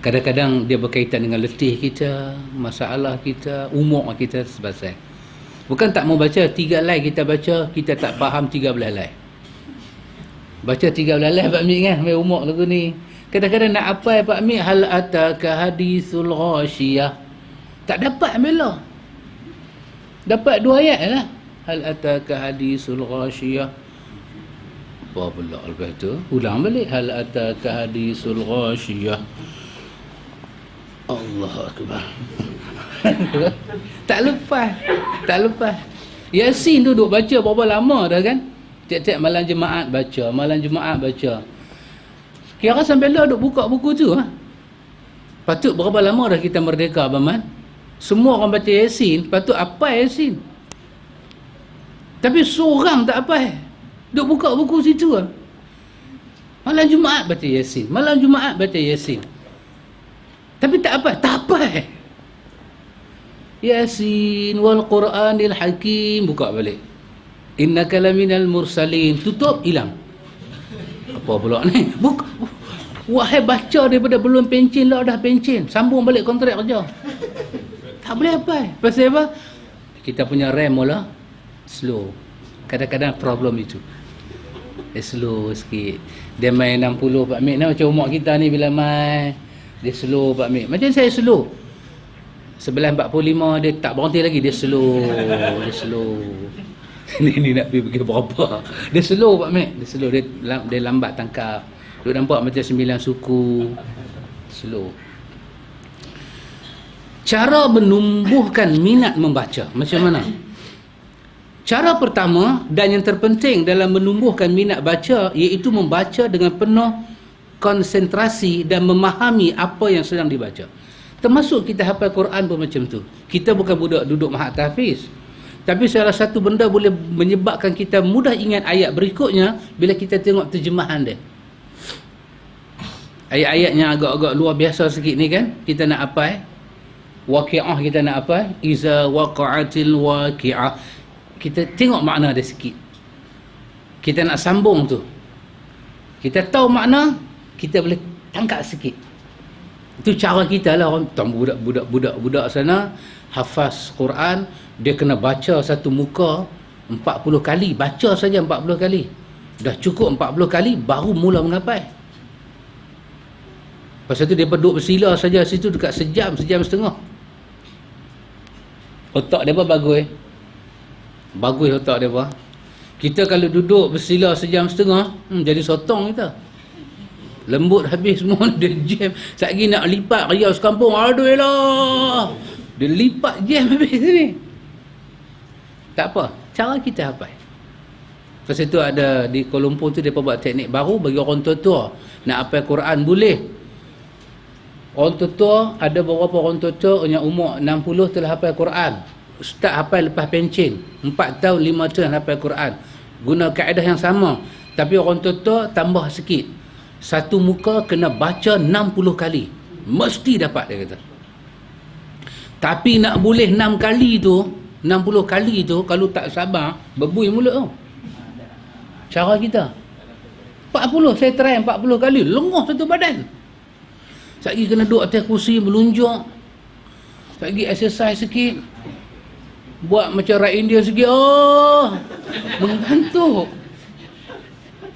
Kadang-kadang dia berkaitan dengan letih kita, masalah kita, umur kita sebasar. Bukan tak mau baca, 3 line kita baca, kita tak faham 13 line. Baca 3 belalai Pak Mik kan, sampai umur lagu ni. Kadang-kadang nak apa Pak Mik, hal ataka hadisul ghashiyah. Tak dapat ambil lah. Dapat 2 ayat lah. Hal ataka hadisul ghashiyah. Apa pula lepas tu? Ulang balik. Hal ataka hadisul ghashiyah. Allah Akbar. Tak lepas. Tak lepas. Yasin tu duk baca berapa lama dah kan? Tiap-tiap malam Jumaat baca. Malam Jumaat baca. Kira sampai lah duk buka buku tu. Ha? Patut berapa lama dah kita merdeka Abang Man? Semua orang baca Yasin. Patut apa Yasin? Tapi seorang tak apa. Duk buka buku situ lah. Malam Jumaat baca Yasin. Malam Jumaat baca Yasin. Tapi tak apa. Tak apa. Yasin wal Quranil Hakim. Buka balik. Innaka laminal mursalin. Tutup, hilang. Apa pula ni? Wahai baca daripada belum pencin lah dah pencin. Sambung balik kontrak kerja. Tak boleh apa. Pasal apa? Kita punya RAM mula slow. Kadang-kadang problem itu. Dia slow sikit. Dia main 60 Pak Mik. Macam umur kita ni bila main. Dia slow Pak Mik. Macam saya slow. 11.45 dia tak berhenti lagi. Dia slow. Dia slow. Ni nak pergi berapa. Dia slow Pak Mik. Dia slow. Dia lambat tangkap. Dia nampak macam 9 suku. Slow. Cara menumbuhkan minat membaca. Macam mana? Cara pertama dan yang terpenting dalam menumbuhkan minat baca iaitu membaca dengan penuh konsentrasi dan memahami apa yang sedang dibaca. Termasuk kita hafal Quran pun macam tu. Kita bukan budak duduk mahat tahfiz. Tapi salah satu benda boleh menyebabkan kita mudah ingat ayat berikutnya bila kita tengok terjemahan dia. Ayat-ayat yang agak-agak luar biasa sikit ni kan, kita nak hafal. Waqi'ah kita nak hafal. Iza waqa'atil waqi'ah. Kita tengok makna dia sikit. Kita nak sambung tu. Kita tahu makna, kita boleh tangkap sikit. Itu cara kita lah. Budak-budak sana hafaz Quran, dia kena baca satu muka 40 kali. Baca saja 40 kali. Dah cukup 40 kali, baru mula menghafal. Lepas tu dia duduk bersila saja situ dekat sejam setengah. Otak dia bagus. Bagus otak dia. Kita kalau duduk bersila sejam setengah, jadi sotong kita. Lembut habis semua. Dia jam. Sekejap nak lipat riau sekampung. Aduh lah. Dia lipat jam habis ni. Tak apa. Cara kita hafal. Lepas itu ada di Kuala Lumpur tu dia buat teknik baru bagi orang tua-tua. Nak hafal Quran boleh. Orang tua-tua, ada beberapa orang tua-tua yang umur 60 telah hafal Quran. Start hafal lepas pencen. 4 tahun, 5 tahun hafal Quran. Guna kaedah yang sama. Tapi orang tua-tua tambah sikit. Satu muka kena baca 60 kali. Mesti dapat dia kata. Tapi nak boleh 6 kali tu, 60 kali tu, kalau tak sabar, berbuih mulut tu. Cara kita. 40, saya try 40 kali. Lengah satu badan. Sekali kena duduk atas kursi, melunjuk. Sekali exercise sikit. Buat macam rakyat India sikit. Oh, mengantuk.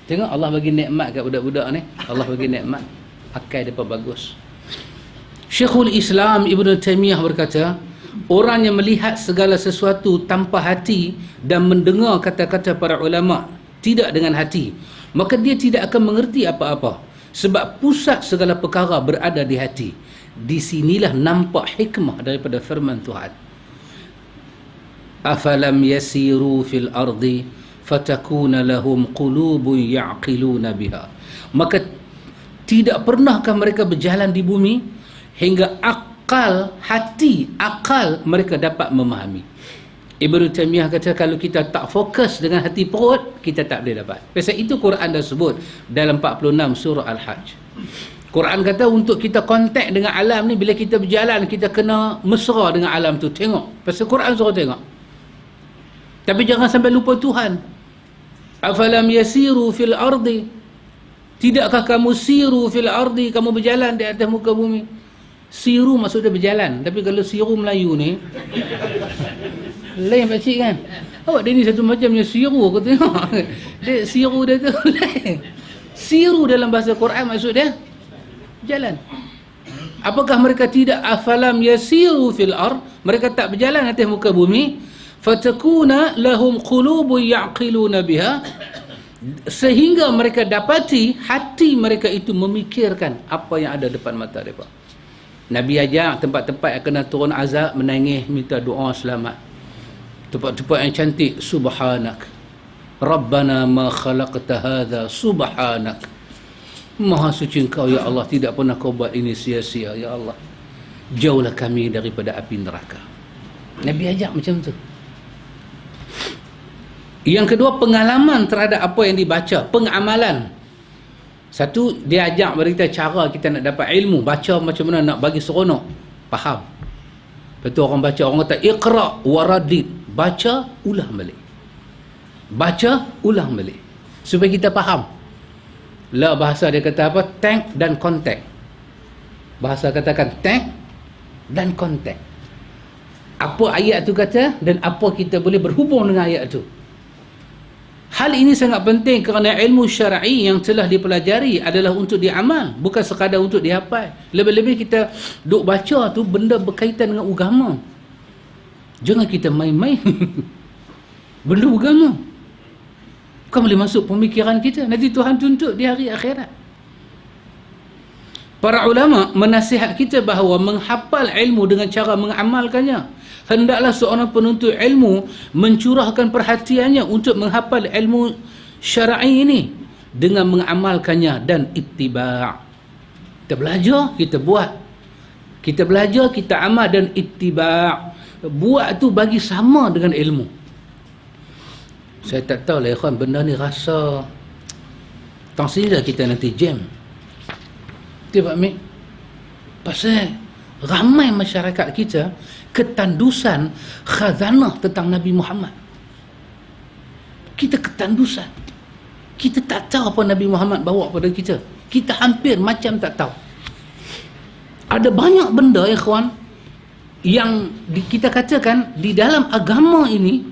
Tengok Allah bagi nikmat kat budak-budak ni. Allah bagi nikmat. Akal dia pun bagus. Syekhul Islam Ibn Taymiyah berkata, orang yang melihat segala sesuatu tanpa hati dan mendengar kata-kata para ulama tidak dengan hati, maka dia tidak akan mengerti apa-apa. Sebab pusat segala perkara berada di hati. Di sinilah nampak hikmah daripada firman Tuhan. Afalam yasiru fil ardi fatakuna lahum qulubun ya'qiluna biha. Maka tidak pernahkah mereka berjalan di bumi hingga akal mereka dapat memahami. Ibnu Taymiyah kata kalau kita tak fokus dengan hati perut, kita tak boleh dapat. Pasal itu Quran dah sebut dalam 46 surah Al-Hajj. Quran kata untuk kita kontak dengan alam ni, bila kita berjalan kita kena mesra dengan alam tu. Tengok. Pasal Quran suruh tengok. Tapi jangan sampai lupa Tuhan. Afalam yasiru fil ardi. Tidakkah kamu siru fil ardi, kamu berjalan di atas muka bumi? Siru maksudnya berjalan. Tapi kalau siru Melayu ni Lain pakcik kan. Awak dia ni satu macamnya siru aku tengok. Dia siru dia tu lain. Siru dalam bahasa Quran maksud dia jalan. Apakah mereka tidak afalam yasiru fil ard? Mereka tak berjalan atas muka bumi. Fatakuna lahum qulubun ya'qiluna biha, sehingga mereka dapati hati mereka itu memikirkan apa yang ada depan mata mereka. Nabi ajak tempat-tempat yang kena turun azab, menangis minta doa selamat. Tempat-tempat yang cantik, subhanak rabbana ma khalaqta hadha subhanak, maha suci engkau ya Allah, tidak pernah kau buat ini sia-sia ya Allah, jauhlah kami daripada api neraka. Nabi ajak macam tu. Yang kedua, pengalaman terhadap apa yang dibaca, pengamalan. Satu, dia ajak berita cara kita nak dapat ilmu, baca macam mana nak bagi seronok, faham. Lepas tu orang baca, orang kata iqra waradid, baca ulang balik, baca ulang balik supaya kita faham. Lah bahasa dia kata apa? Tank dan kontak. Bahasa katakan tank dan kontak. Apa ayat tu kata dan apa kita boleh berhubung dengan ayat tu. Hal ini sangat penting kerana ilmu syar'i yang telah dipelajari adalah untuk diamal, bukan sekadar untuk dihafal. Lebih-lebih kita duk baca tu benda berkaitan dengan agama. Jangan kita main-main. Benda agama bukan boleh masuk pemikiran kita. Nanti Tuhan tuntut di hari akhirat. Para ulama menasihat kita bahawa menghafal ilmu dengan cara mengamalkannya. Hendaklah seorang penuntut ilmu mencurahkan perhatiannya untuk menghafal ilmu syar'i ini dengan mengamalkannya dan ittiba'. Kita belajar, kita buat. Kita belajar, kita amal dan ittiba'. Buat tu bagi sama dengan ilmu. Saya tak tahu lah ikhwan, benda ni rasa tang sini dah kita nanti jam. Betul Pak Mik? Pasal ramai masyarakat kita ketandusan khazanah tentang Nabi Muhammad. Kita ketandusan. Kita tak tahu apa Nabi Muhammad bawa pada kita. Kita hampir macam tak tahu. Ada banyak benda ikhwan yang kita katakan di dalam agama ini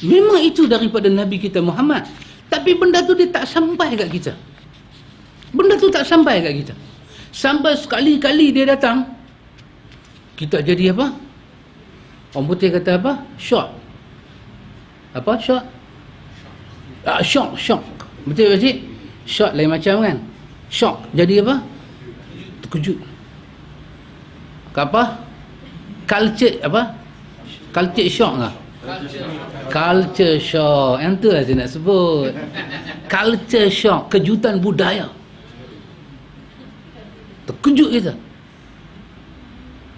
memang itu daripada Nabi kita Muhammad, tapi benda tu dia tak sampai kat kita. Benda tu tak sampai kat kita. Sampai sekali-kali dia datang, kita jadi apa? Orang putih kata apa? Shock. Apa? Shock? Shock. Betul tak? Shock lain macam kan? Shock. Jadi apa? Terkejut. Apa? Culture apa? Culture shock ke? Culture shock. Yang tu lah saya nak sebut. Culture shock. Kejutan budaya. Terkejut kita.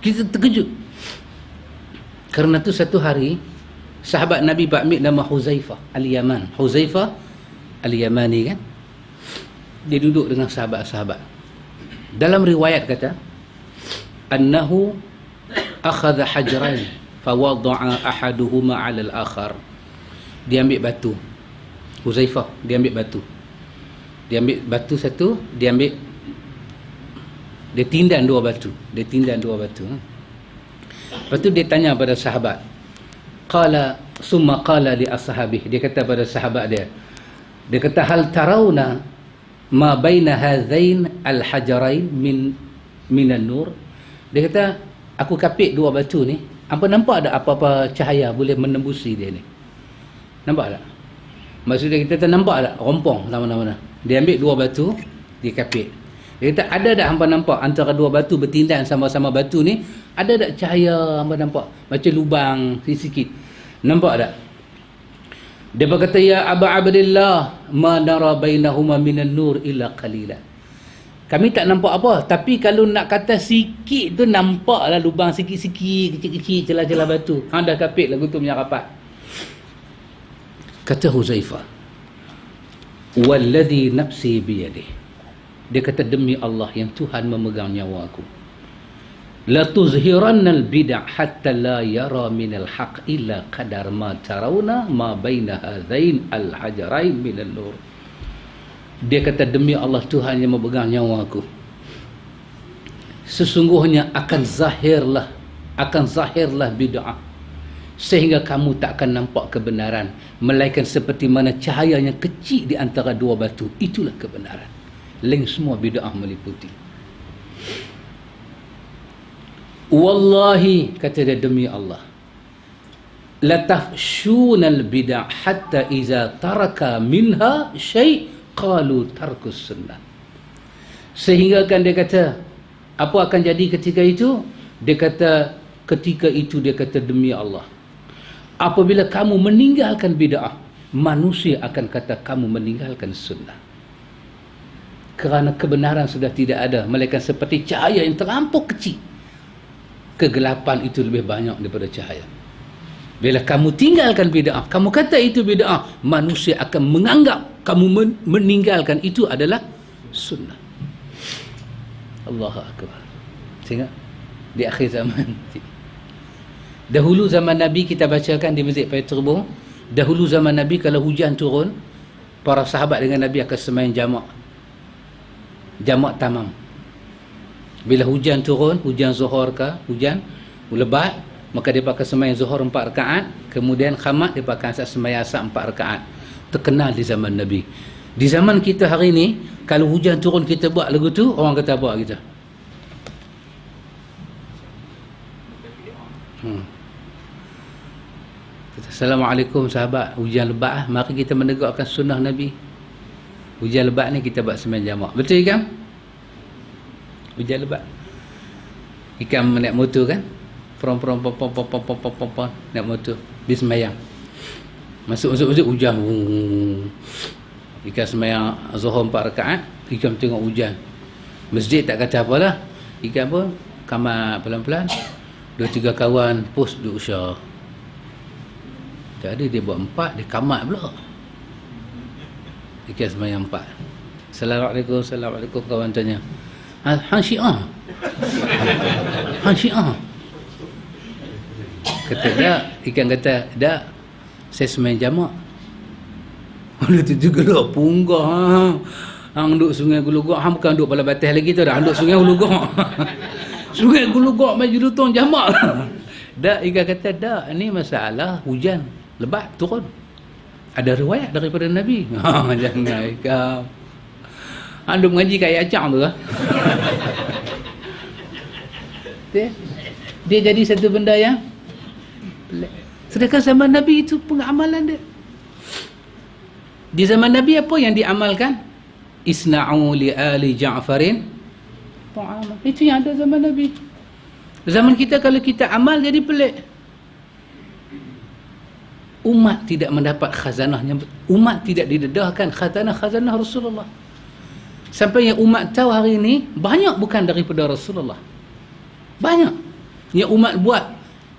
Kita terkejut. Kerana tu satu hari sahabat Nabi Pak Mik nama Huzaifah Al-Yaman. Huzaifah Al-Yamani kan. Dia duduk dengan sahabat-sahabat. Dalam riwayat kata annahu akhadha hajrain fawada'a ahaduhuma 'ala al-akhar. Dia ambil batu. Huzaifah dia ambil batu. Dia ambil batu satu, dia tindan dua batu. Lepas tu dia tanya pada sahabat. Summa qala li ashabih. Dia kata pada sahabat dia. Dia kata hal tarawna ma baina hadzain al-hajarain minan nur. Dia kata aku kapit dua batu ni. Apa nampak ada apa-apa cahaya boleh menembusi dia ni? Nampak tak? Maksudnya kita tak nampak tak rompong mana-mana. Dia ambil dua batu, dia kapit. Dia kata ada tak hampa nampak antara dua batu bertindan sama-sama batu ni, ada tak cahaya hampa nampak macam lubang sikit? Nampak tak? Dia berkata ya Aba Abdillah ma nara bainahuma minan nur illa qalilan. Kami tak nampak apa, tapi kalau nak kata sikit tu nampaklah lubang sikit-sikit, kecil-kecil celah-celah batu. Hang dah kapit lagu tu punya rapat. Kata Huzaifah, walladhi nafsi biyadihi. Dia kata demi Allah yang Tuhan memegang nyawa aku, la tuzhiranna al-bid'ah hatta la yara min al-haq illa qadar ma tarawna ma baina hadzain al-hajarain min an-nur. Dia kata demi Allah Tuhan yang memegang nyawa aku, sesungguhnya akan zahirlah bid'ah sehingga kamu tak akan nampak kebenaran melainkan seperti mana cahaya yang kecil di antara dua batu. Itulah kebenaran. Lain semua bid'ah meliputi. Wallahi, kata dia, demi Allah, latafshunal bid'ah hatta iza taraka minha syai' qalu tarkus sunnah. Sehingga kan dia kata, apa akan jadi ketika itu? Dia kata, ketika itu dia kata, demi Allah, apabila kamu meninggalkan bid'ah, manusia akan kata kamu meninggalkan sunnah. Kerana kebenaran sudah tidak ada, melainkan seperti cahaya yang terlampau kecil. Kegelapan itu lebih banyak daripada cahaya. Bila kamu tinggalkan bid'ah, kamu kata itu bid'ah, manusia akan menganggap kamu meninggalkan itu adalah sunnah. Allahu Akbar. Tengok, di akhir zaman. Dahulu zaman Nabi, kita bacakan di Masjid Petrobong, dahulu zaman Nabi kalau hujan turun, para sahabat dengan Nabi akan sembahyang jamak tamam. Bila hujan turun, hujan zuhur ke, hujan lebat, maka dia pakai sembahyang zuhur 4 rakaat, kemudian khamat dia pakai sembahyang asar 4 rakaat. Terkenal di zaman Nabi. Di zaman kita hari ni, kalau hujan turun kita buat lagu tu, orang kata apa kita? Assalamualaikum sahabat, hujan lebat, mari kita menegakkan sunnah Nabi. Hujan lebat ni kita buat sembahyang jamak. Betul kan? Hujan lebat. Ikan naik motor kan? Pom naik motor. Dia sembahyang. Masuk hujan. Ikan sembahyang zuhur 4 rakaat, ikan tengok hujan. Masjid tak kata apalah. Ikan pun kamar pelan-pelan. 2-3 kawan post duk usah. Jadi dia buat 4, dia kamat pula. Ikan sembahyang 4. Assalamualaikum kawan tanya. Hang Syiah. Hang Syiah. Kata dak, ikan kata dak, saya sembahyang jamak. Dia tu gelak punggah. Hang duk Sungai Gelugok, hang bukan duk Pala Batas lagi tu dah, hang duk Sungai Gelugok. Sungai Gelugok mai jurutong jamak. Dak, ikan kata dak, ni masalah hujan lebat turun. Ada riwayat daripada Nabi. Jangan ikan. Hang duk mengaji kat ayat Acang tu lah. Dia jadi satu benda yang sedangkan zaman Nabi itu pengamalan dia. Di zaman Nabi apa yang diamalkan? Isna'u li ali Ja'farin ta'ama. Itu yang ada zaman Nabi. Zaman kita kalau kita amal jadi pelik. Umat tidak mendapat khazanahnya. Umat tidak didedahkan khazanah Rasulullah. Sampai yang umat tahu hari ini banyak bukan daripada Rasulullah. Banyak yang umat buat.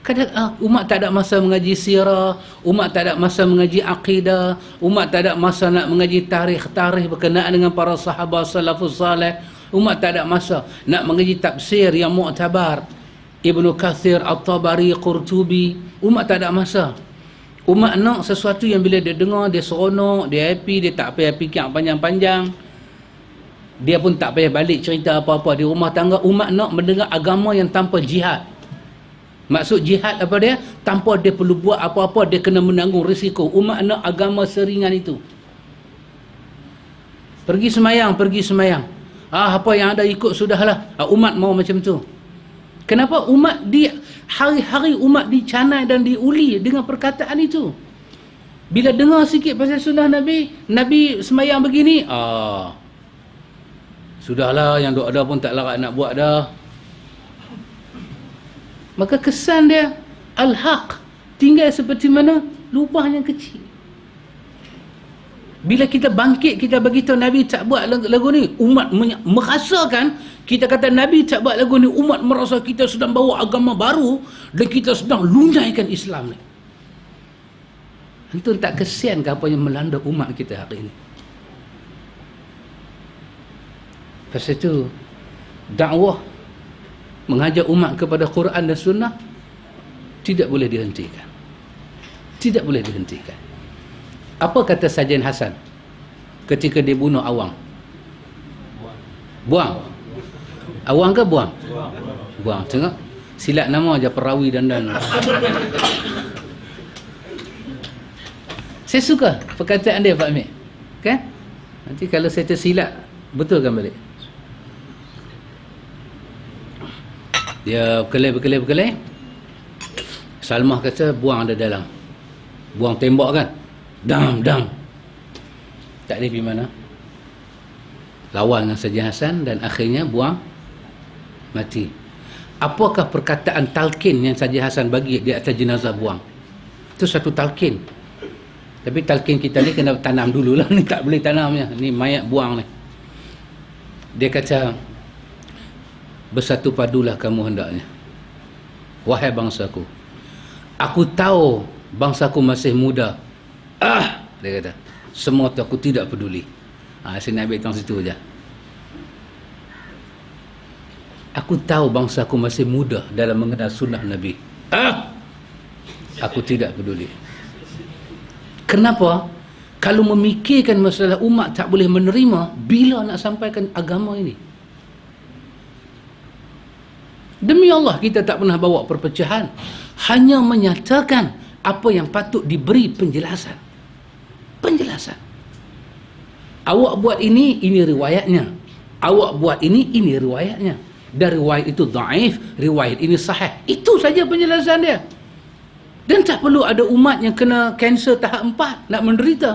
Kadang umat tak ada masa mengaji sirah, umat tak ada masa mengaji akidah, umat tak ada masa nak mengaji tarikh berkenaan dengan para sahabat salafus salih, umat tak ada masa nak mengaji tafsir yang mu'tabar, Ibnu Katsir, At-Tabari, Qurtubi, umat tak ada masa. Umat nak sesuatu yang bila dia dengar, dia seronok, dia happy, dia tak payah fikir panjang-panjang. Dia pun tak payah balik cerita apa-apa di rumah tangga. Umat nak mendengar agama yang tanpa jihad. Maksud jihad apa dia? Tanpa dia perlu buat apa-apa, dia kena menanggung risiko. Umat nak agama seringan itu. Pergi semayang. Apa yang ada ikut sudahlah. Umat mau macam tu. Kenapa umat hari-hari umat dicanai dan diuli dengan perkataan itu? Bila dengar sikit pasal sunnah Nabi semayang begini, sudahlah, yang duk ada pun tak larat nak buat dah. Maka kesan dia al-haq tinggal seperti mana lubang yang kecil. Bila kita bangkit, kita beritahu Nabi tak buat lagu ni, umat merasakan, kita kata Nabi tak buat lagu ni, umat merasa kita sedang bawa agama baru dan kita sedang lunaikan Islam ni. Antum tak kesian ke apa yang melanda umat kita hari ini? Pasal itu dakwah mengajak umat kepada Quran dan Sunnah tidak boleh dihentikan. Tidak boleh dihentikan. Apa kata Sajen Hasan ketika dia bunuh Awang? Buang. Awang ke buang? Buang. Tengok. Silat nama aja perawi dan Saya suka perkataan dia Pak Amir. Kan? Nanti kalau saya tersilap, betulkan balik. Dia berkelai. Salmah kata buang ada dalam. Buang tembak kan? Dam. Tak boleh pergi mana? Lawan dengan Sayyidina Hasan dan akhirnya buang mati. Apakah perkataan talqin yang Sayyidina Hasan bagi di atas jenazah buang? Itu satu talqin. Tapi talqin kita ni kena tanam dululah. Ni tak boleh tanamnya. Ni mayat buang ni. Dia kata, bersatu padulah kamu hendaknya. Wahai bangsaku, aku tahu bangsaku masih muda. Dia kata, semua tu aku tidak peduli. Saya nak ambil tang situ je. Aku tahu bangsaku masih muda dalam mengenal sunnah Nabi. Aku tidak peduli. Kenapa? Kalau memikirkan masalah umat tak boleh menerima, bila nak sampaikan agama ini? Demi Allah, kita tak pernah bawa perpecahan. Hanya menyatakan apa yang patut diberi penjelasan. Awak buat ini riwayatnya. Awak buat ini riwayatnya. Dan riwayat itu dhaif, riwayat ini sahih. Itu saja penjelasan dia. Dan tak perlu ada umat yang kena kanser tahap 4 nak menderita.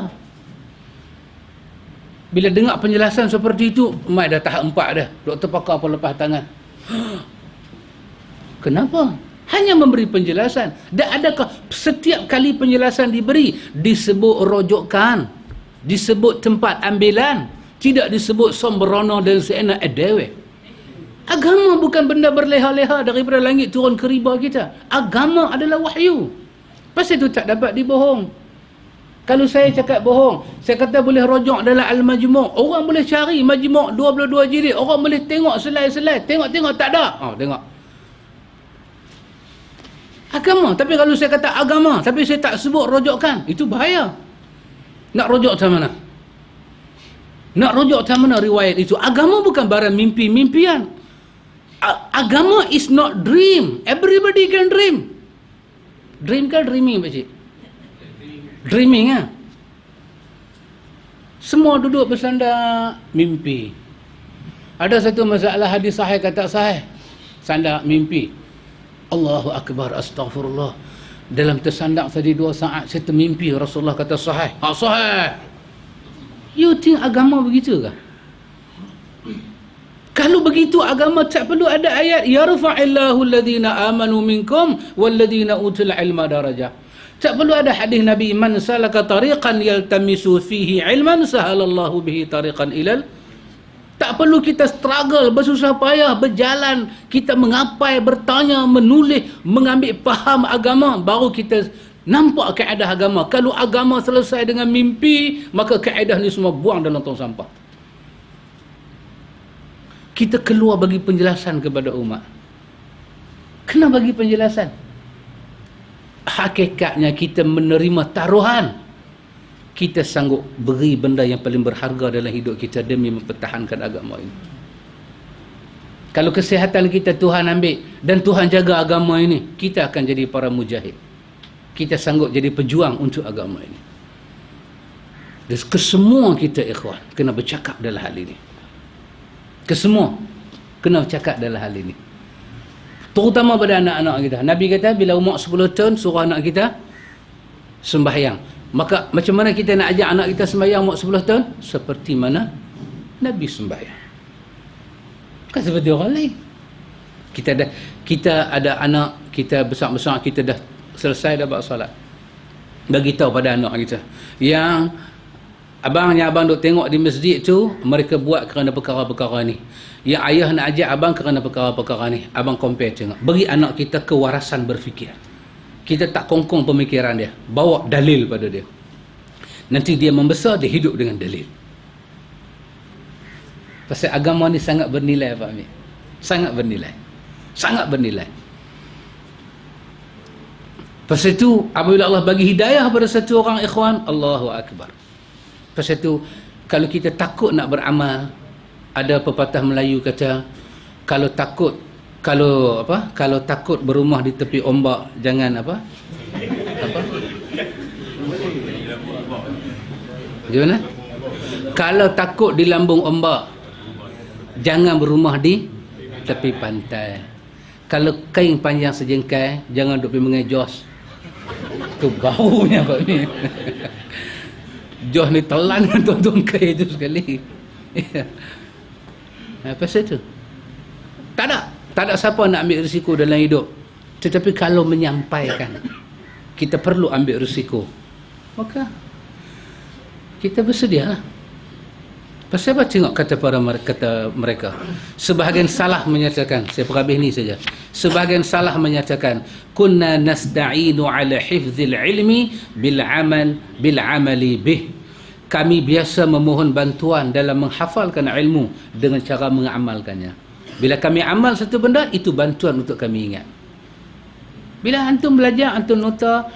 Bila dengar penjelasan seperti itu, umat dah tahap 4 dah. Doktor pakar pun lepas tangan. Kenapa? Hanya memberi penjelasan. Dan adakah setiap kali penjelasan diberi disebut rojokan, disebut tempat ambilan, tidak disebut somberono dan seenak edewe? Agama bukan benda berleha-leha daripada langit turun ke riba kita. Agama adalah wahyu. Pasal itu tak dapat dibohong. Kalau saya cakap bohong, saya kata boleh rojok dalam Al-Majmu', orang boleh cari Majmu' 22 jilid, orang boleh tengok selai-selai, tengok tak ada. Tengok. Agama. Tapi kalau saya kata agama, tapi saya tak sebut rojokkan, itu bahaya. Nak rojok macam mana? Nak rojok macam mana riwayat itu? Agama bukan barang mimpi-mimpian. Agama is not dream. Everybody can dream. Dream kan dreaming pakcik? Dreaming lah. Semua duduk bersandar mimpi. Ada satu masalah hadis sahih kata sahih, sandar mimpi. Allahu Akbar, astaghfirullah. Dalam tersandak tadi 2 saat saya termimpi Rasulullah kata sahih. Sahih. You think agama begitu ke? Kalau begitu agama tak perlu ada ayat yarfa'illahu alladhina amanu minkum walladhina utul ilma darajah. Tak perlu ada hadis Nabi, man salaka tariqan yaltamisu fihi ilman sahalallahu bihi tariqan ilal. Tak perlu kita struggle, bersusah payah, berjalan, kita mengapai, bertanya, menulis, mengambil faham agama, baru kita nampak kaedah agama. Kalau agama selesai dengan mimpi, maka kaedah ni semua buang dalam tong sampah. Kita keluar bagi penjelasan kepada umat. Kena bagi penjelasan. Hakikatnya kita menerima taruhan. Kita sanggup beri benda yang paling berharga dalam hidup kita demi mempertahankan agama ini. Kalau kesihatan kita Tuhan ambil dan Tuhan jaga agama ini, kita akan jadi para mujahid. Kita sanggup jadi pejuang untuk agama ini. Dan kesemua kita ikhwan kena bercakap dalam hal ini. Kesemua kena bercakap dalam hal ini. Terutama pada anak-anak kita. Nabi kata bila umur 10 tahun suruh anak kita sembahyang. Maka macam mana kita nak ajak anak kita sembahyang umur 10 tahun? Seperti mana Nabi sembahyang. Bukan seperti orang lain. Kita ada anak kita besar-besar, kita dah selesai dah buat solat. Bagi tahu pada anak kita yang abang duk tengok di masjid tu, mereka buat kerana perkara-perkara ni. Yang ayah nak ajak abang kerana perkara-perkara ni. Abang compare tengok. Beri anak kita kewarasan berfikir. Kita tak kongkong pemikiran dia, bawa dalil pada dia. Nanti dia membesar, dia hidup dengan dalil. Pasal agama ni sangat bernilai Pak Amir. Sangat bernilai. Sangat bernilai. Pasal itu apabila Allah bagi hidayah pada satu orang ikhwan, Allahu Akbar. Pasal itu kalau kita takut nak beramal, ada pepatah Melayu kata, kalau takut berumah di tepi ombak, jangan Macam mana? Kalau takut di lambung ombak, jangan berumah di tepi pantai. Kalau kain panjang sejengkai, jangan duduk pergi mengejos. Tu baunya Pak ni. Jos ni telan tuan-tuan kain tu sekali. Pasal tu. Tak ada siapa nak ambil risiko dalam hidup. Tetapi kalau menyampaikan, kita perlu ambil risiko, maka kita bersedia lah. Pasal apa tengok kata mereka? Sebahagian salah menyatakan, saya perhabis ni saja. Sebahagian salah menyatakan, kunna nasta'inu ala hifzil ilmi bil amali bih. Kami biasa memohon bantuan dalam menghafalkan ilmu dengan cara mengamalkannya. Bila kami amal satu benda, itu bantuan untuk kami ingat. Bila antum belajar, antum nota,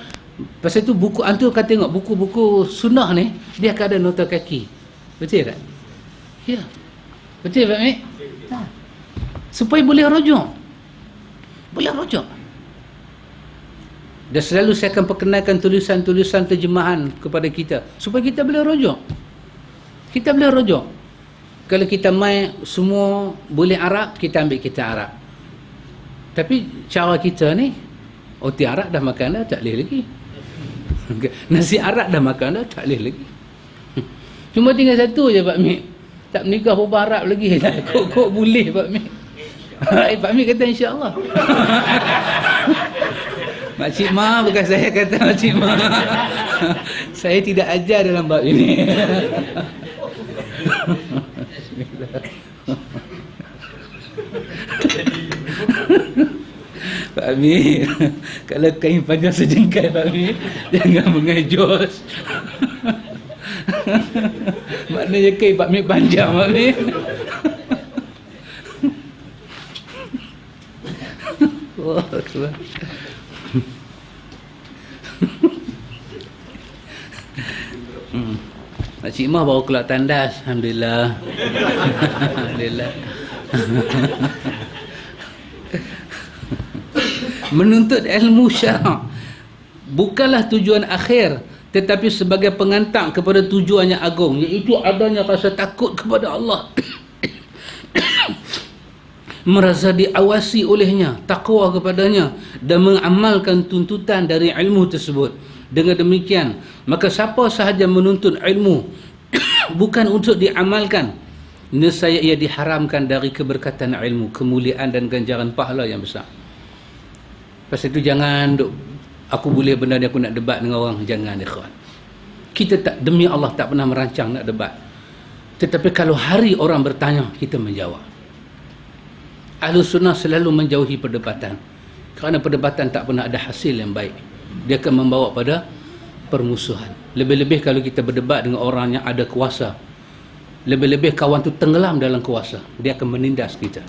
pasal tu buku antum kata tengok buku-buku sunnah ni, dia akan ada nota kaki. Betul tak? Ya. Betul Pak Mek? Ha. Supaya boleh rujuk. Boleh rujuk. Dan selalu saya akan perkenalkan tulisan-tulisan terjemahan kepada kita supaya kita boleh rujuk. Kita boleh rujuk. Kalau kita mai semua boleh Arab, kita ambil kita Arab. Tapi cara kita ni, roti Arab dah makan dah, tak boleh lagi. Nasi Arab dah makan dah, tak boleh lagi. Cuma tinggal satu je Pak Mek. Tak menikah berapa Arab lagi. Kok boleh Pak Mek. Pak Mek kata insya-Allah. Makcik Ma, bukan saya kata Makcik Ma. Saya tidak ajar dalam bab ini. Pak Amir, kalau kain panjang sejengkai Pak Amir, jangan mengejos. Maknanya kain Pak Amir panjang Pak Amir. Oh, Tuhan. Makcik Mah baru keluar tandas. Alhamdulillah. Alhamdulillah. Menuntut ilmu syarak bukanlah tujuan akhir, tetapi sebagai pengantar kepada tujuan yang agung, iaitu adanya rasa takut kepada Allah, merasa diawasi olehnya, takwa kepadanya, dan mengamalkan tuntutan dari ilmu tersebut. Dengan demikian, maka siapa sahaja menuntut ilmu bukan untuk diamalkan, nescaya ia diharamkan dari keberkatan ilmu, kemuliaan dan ganjaran pahala yang besar. Pasal itu jangan duk, aku boleh benda ni aku nak debat dengan orang. Jangan ikhwan. Kita tak, demi Allah tak pernah merancang nak debat. Tetapi kalau hari orang bertanya, kita menjawab. Ahlus Sunnah selalu menjauhi perdebatan, kerana perdebatan tak pernah ada hasil yang baik. Dia akan membawa pada permusuhan. Lebih-lebih kalau kita berdebat dengan orang yang ada kuasa, lebih-lebih kawan tu tenggelam dalam kuasa, dia akan menindas kita.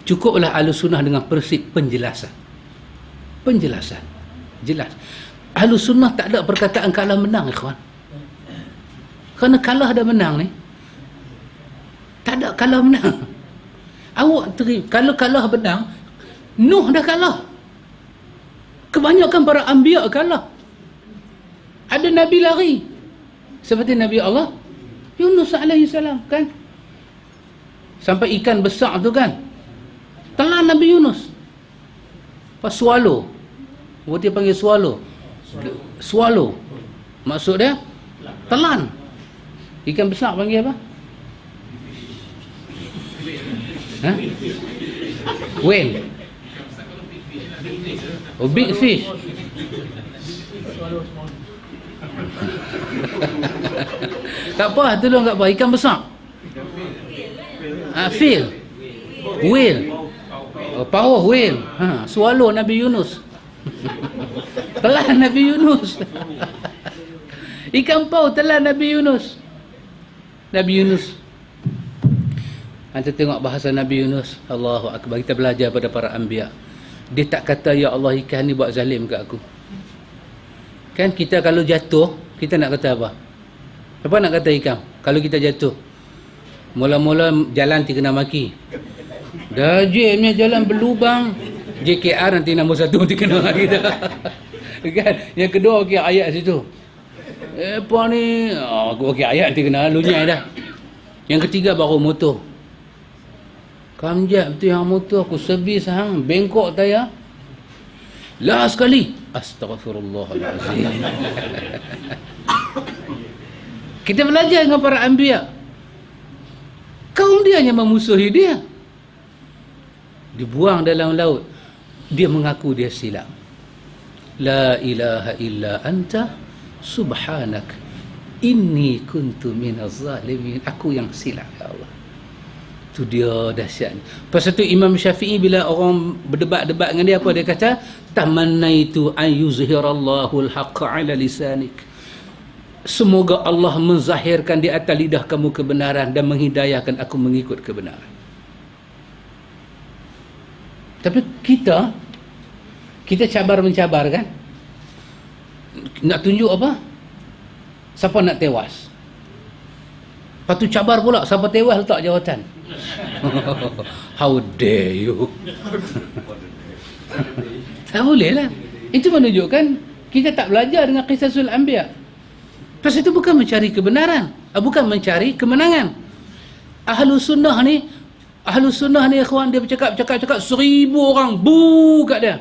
Cukuplah Ahlus Sunnah dengan prinsip penjelasan. Penjelasan jelas. Ahlus Sunnah tak ada perkataan kalah menang ikhwan. Kerana kalah dan menang ni, tak ada kalah menang. Awak kalau kalah menang, Nuh dah kalah. Kebanyakan para anbiya kalah. Ada nabi lari, seperti Nabi Allah Yunus alaihi salam kan. Sampai ikan besar tu kan telan Nabi Yunus. Pas swallow. Dia panggil swallow. Swallow. Maksud dia telan. Ikan besar panggil apa? Ha? Whale. Oh, big fish. Tak apa, tolong tak apa. Ikan besar. Feel. Whale. Power whale. Swallow Nabi Yunus. Telan Nabi Yunus. Ikan paus telan Nabi Yunus. Nabi Yunus. Anda tengok bahasa Nabi Yunus. Allahu Akbar. Kita belajar pada para anbiya. Dia tak kata, ya Allah ikan ni buat zalim kat aku. Kan kita kalau jatuh, kita nak kata apa? Apa nak kata ikan? Kalau kita jatuh, mula-mula jalan kena maki. Dah jamnya jalan berlubang. JKR nanti nombor 1 nanti kena kita. Kan? Yang kedua okey ayat situ. Apa ni? Aku okey ayat nanti kena lunyai dah. Yang ketiga baru motor. Kamjat betul yang motor aku servis hang bengkok tayar. Last sekali. Astaghfirullahalazim. Kita belajar dengan para anbiya. Kaum dia yang memusuhi dia. Dibuang dalam laut. Dia mengaku dia silap. La ilaha illa anta subhanak inni kuntu minaz zalimin. Aku yang silap ya Allah. Tu dia dahsyat. Pasal tu Imam Syafi'i bila orang berdebat-debat dengan dia apa dia kata? Tamannaitu an yuzhirallahu al-haqqa ala lisanik. Semoga Allah menzahirkan di atas lidah kamu kebenaran dan menghidayahkan aku mengikut kebenaran. Tapi kita cabar-mencabar kan? Nak tunjuk apa? Siapa nak tewas? Lepas tu cabar pula, siapa tewas letak jawatan. How dare you. Tak boleh lah. Itu menunjukkan kita tak belajar dengan Qisasul Anbiya. Pasal itu bukan mencari kebenaran, bukan mencari kemenangan. Ahlus sunnah ni ikhwan, dia bercakap 1000 orang bu kat dia.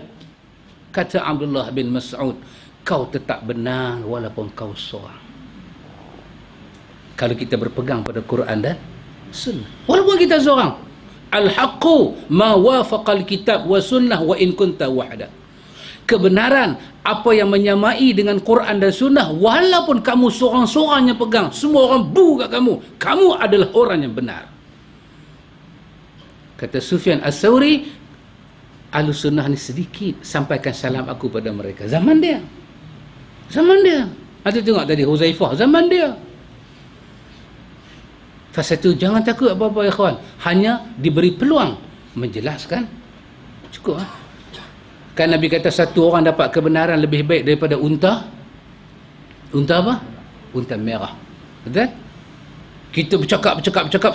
Kata Abdullah bin Mas'ud, kau tetap benar walaupun kau seorang. Kalau kita berpegang pada Quran dan sunnah, walaupun kita seorang. Al-haqqu ma wafaqal kitab wa sunnah wa in kunta wahda. Kebenaran apa yang menyamai dengan Quran dan sunnah, walaupun kamu seorang-seorang yang pegang, semua orang bu kat kamu adalah orang yang benar. Kata Sufyan As-Sawri, Ahlus Sunnah ni sedikit sampaikan salam aku pada mereka. Zaman dia. Ada tengok tadi Huzaifah, zaman dia. Pasal tu jangan takut apa-apa ya kawan. Hanya diberi peluang menjelaskan. Cukup lah. Kan Nabi kata satu orang dapat kebenaran lebih baik daripada unta. Unta apa? Unta merah. Betul? Kita bercakap,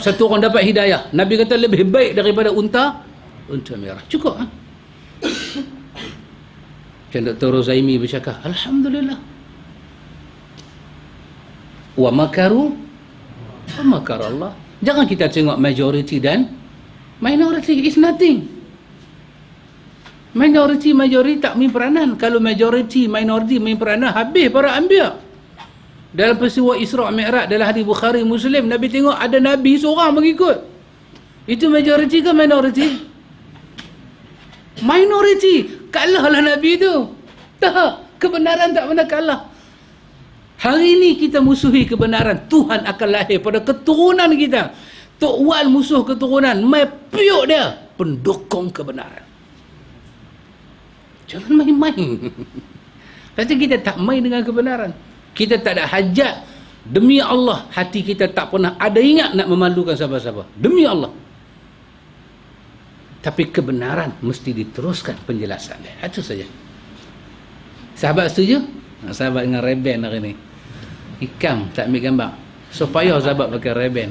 satu orang dapat hidayah. Nabi kata lebih baik daripada unta merah. Cukup lah. Macam Dr. Rozaimi bercakap, Alhamdulillah. Wa makaru wa makar Allah. Jangan kita tengok majority dan minority is nothing. Majority tak main peranan. Kalau majority minority main peranan, habis para anbiya. Dalam peristiwa Isra' Mi'raj dalam hadis Bukhari Muslim, Nabi tengok ada Nabi seorang mengikut. Itu majority ke minority? Minority. Kalahlah Nabi itu. Tak, kebenaran tak pernah kalah. Hari ini kita musuhi kebenaran, Tuhan akan lahir pada keturunan kita. Tok Wan musuh keturunan, mai piuk dia pendukung kebenaran. Jangan main-main. Pasti kita tak main dengan kebenaran. Kita tak ada hajat. Demi Allah, hati kita tak pernah ada ingat nak memalukan siapa-siapa. Demi Allah. Tapi kebenaran mesti diteruskan penjelasan dia. Itu saja. Sahabat setuju? Sahabat dengan reben hari ni. Hikam tak ambil gambar. Supaya sahabat pakai reben.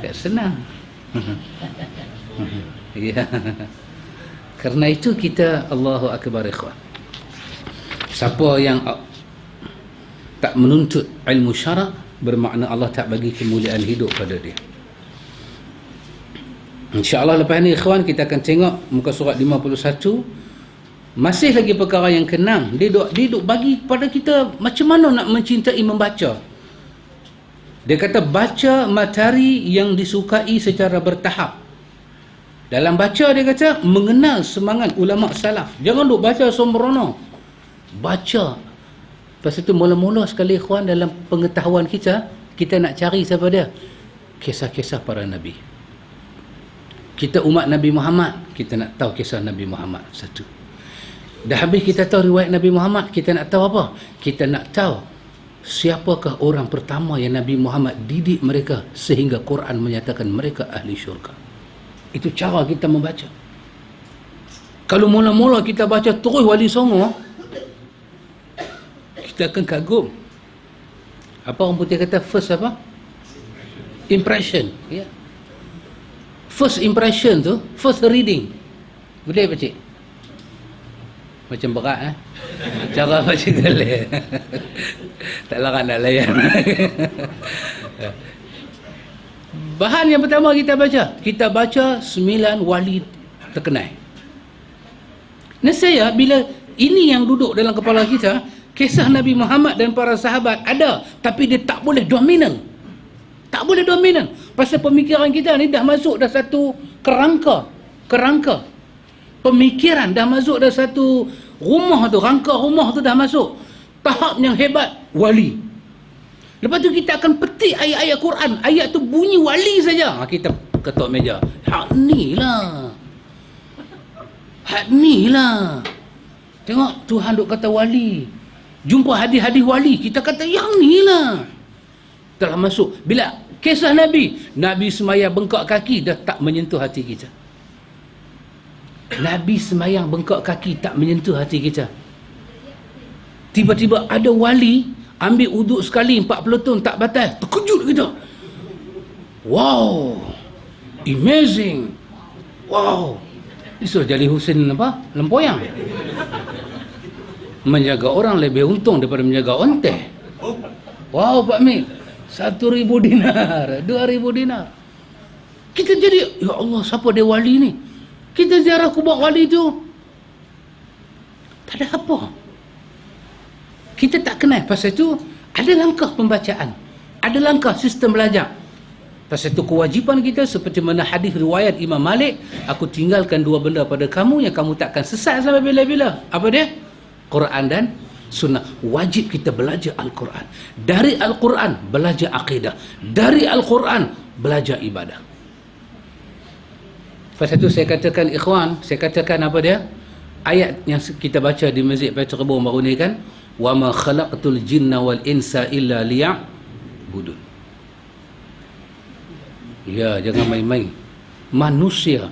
Tak senang. Ya. Kerana itu kita Allahu Akbar ikhwan. Siapa yang tak menuntut ilmu syarak, bermakna Allah tak bagi kemuliaan hidup pada dia. InsyaAllah lepas ni ikhwan kita akan tengok muka surat 51. Masih lagi perkara yang kenang. Dia duk bagi pada kita macam mana nak mencintai membaca. Dia kata baca materi yang disukai secara bertahap. Dalam baca dia kata mengenal semangat ulama salaf. Jangan duk baca sembrono. Baca. Lepas itu mula-mula sekali ikhwan dalam pengetahuan kita nak cari siapa dia? Kisah-kisah para nabi. Kita umat Nabi Muhammad, kita nak tahu kisah Nabi Muhammad satu. Dah habis kita tahu riwayat Nabi Muhammad, kita nak tahu apa? Kita nak tahu siapakah orang pertama yang Nabi Muhammad didik mereka sehingga Quran menyatakan mereka ahli syurga. Itu cara kita membaca. Kalau mula-mula kita baca terus Wali Songo, kita akan kagum. Apa orang putih kata first apa? Impression. Ya. First impression tu, first reading. Boleh pak cik? Macam berat Cara baca gelek. Tak larat nak layan. Bahan yang pertama kita baca 9 wali terkenal. Nescaya bila ini yang duduk dalam kepala kita, kisah Nabi Muhammad dan para sahabat ada, tapi dia tak boleh dominan. Tak boleh dominan. Pasal pemikiran kita ni dah masuk dah satu kerangka. Pemikiran dah masuk dah satu rumah tu, rangka rumah tu dah masuk. Tahap yang hebat, wali. Lepas tu kita akan petik ayat-ayat Quran. Ayat tu bunyi wali saja. Kita ketuk meja. Hak ni lah. Tengok Tuhan duk kata wali. Jumpa hadis-hadis wali, kita kata yang ni lah. Telah masuk. Bila kisah Nabi semaya bengkak kaki dah tak menyentuh hati kita. Nabi semayang bengkak kaki tak menyentuh hati kita. Tiba-tiba ada wali ambil uduk sekali 40 tahun tak batal. Terkejut kita. Wow. Amazing. Wow. Disuruh Jali Husin apa? Lempoyang. Menjaga orang lebih untung daripada menjaga onte. Wow Pak Mik. 1,000 dinar, 2,000 dinar. Kita jadi, ya Allah, siapa dia wali ni? Kita ziarah kubur wali tu, tak ada apa. Kita tak kenal. Pasal itu ada langkah pembacaan, ada langkah sistem belajar. Pasal itu kewajipan kita seperti mana hadis riwayat Imam Malik, aku tinggalkan 2 benda pada kamu yang kamu takkan sesat sampai bila-bila. Apa dia? Quran dan Sunnah. Wajib kita belajar Al-Quran. Dari Al-Quran belajar akidah. Dari Al-Quran belajar ibadah. Pasal itu saya katakan ikhwan, saya katakan apa dia? Ayat yang kita baca di Masjid Petra Kebun baru ni kan, wa ma khalaqtul jinna wal insa illa liya'budun. Ya, jangan main-main. Manusia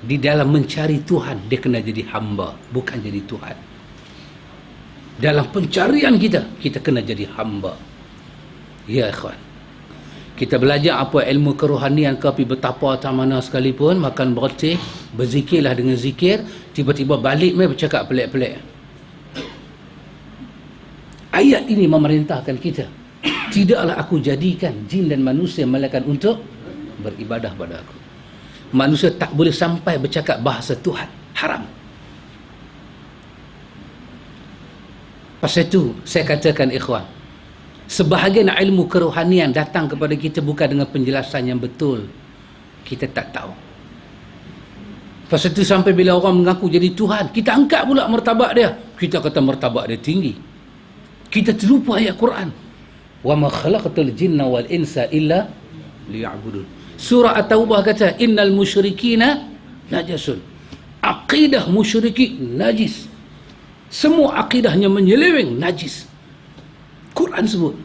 di dalam mencari Tuhan, dia kena jadi hamba, bukan jadi Tuhan. Dalam pencarian kita kena jadi hamba. Ya ikhwan, kita belajar apa ilmu kerohanian ke, pergi betapa tak mana sekalipun, makan bertih, berzikirlah dengan zikir, tiba-tiba balik bercakap pelik-pelik. Ayat ini memerintahkan kita, tidaklah aku jadikan jin dan manusia melainkan untuk beribadah pada aku. Manusia tak boleh sampai bercakap bahasa Tuhan, haram. Pasal itu saya katakan ikhwan, sebahagian ilmu kerohanian datang kepada kita bukan dengan penjelasan yang betul. Kita tak tahu. Pasal itu sampai bila orang mengaku jadi Tuhan, kita angkat pula martabat dia. Kita kata martabat dia tinggi. Kita terlupa ayat Quran. Wa ma khalaqatul jinna wal insa illa liya'budun. Surah At-Taubah kata innal musyrikina najasun. Akidah musyrikin najis. Semua akidahnya menyeleweng, najis. Quran sebut.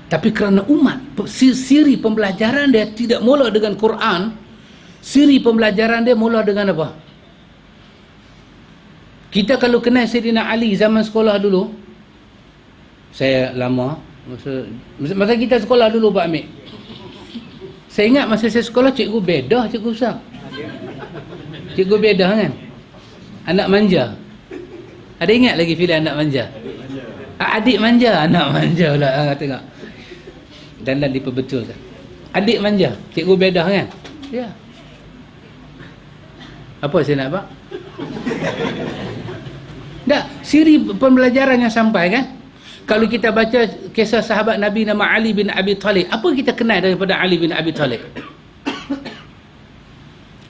Tapi kerana umat, siri pembelajaran dia tidak mula dengan Quran, siri pembelajaran dia mula dengan apa? Kita kalau kenal Sayyidina Ali zaman sekolah dulu, saya lama, masa kita sekolah dulu Pak Amir, saya ingat masa saya sekolah, cikgu bedah, cikgu besar. Cikgu bedah kan? Anak manja. Ada ingat lagi filem anak manja? Adik manja, anak manja pula. Tengok. Dan diperbetulkan. Adik manja, cikgu bedah kan? Ya. Apa saya nak, Pak? Tak, siri pembelajaran yang sampai kan? Kalau kita baca kisah sahabat Nabi nama Ali bin Abi Talib, apa kita kenal daripada Ali bin Abi Talib?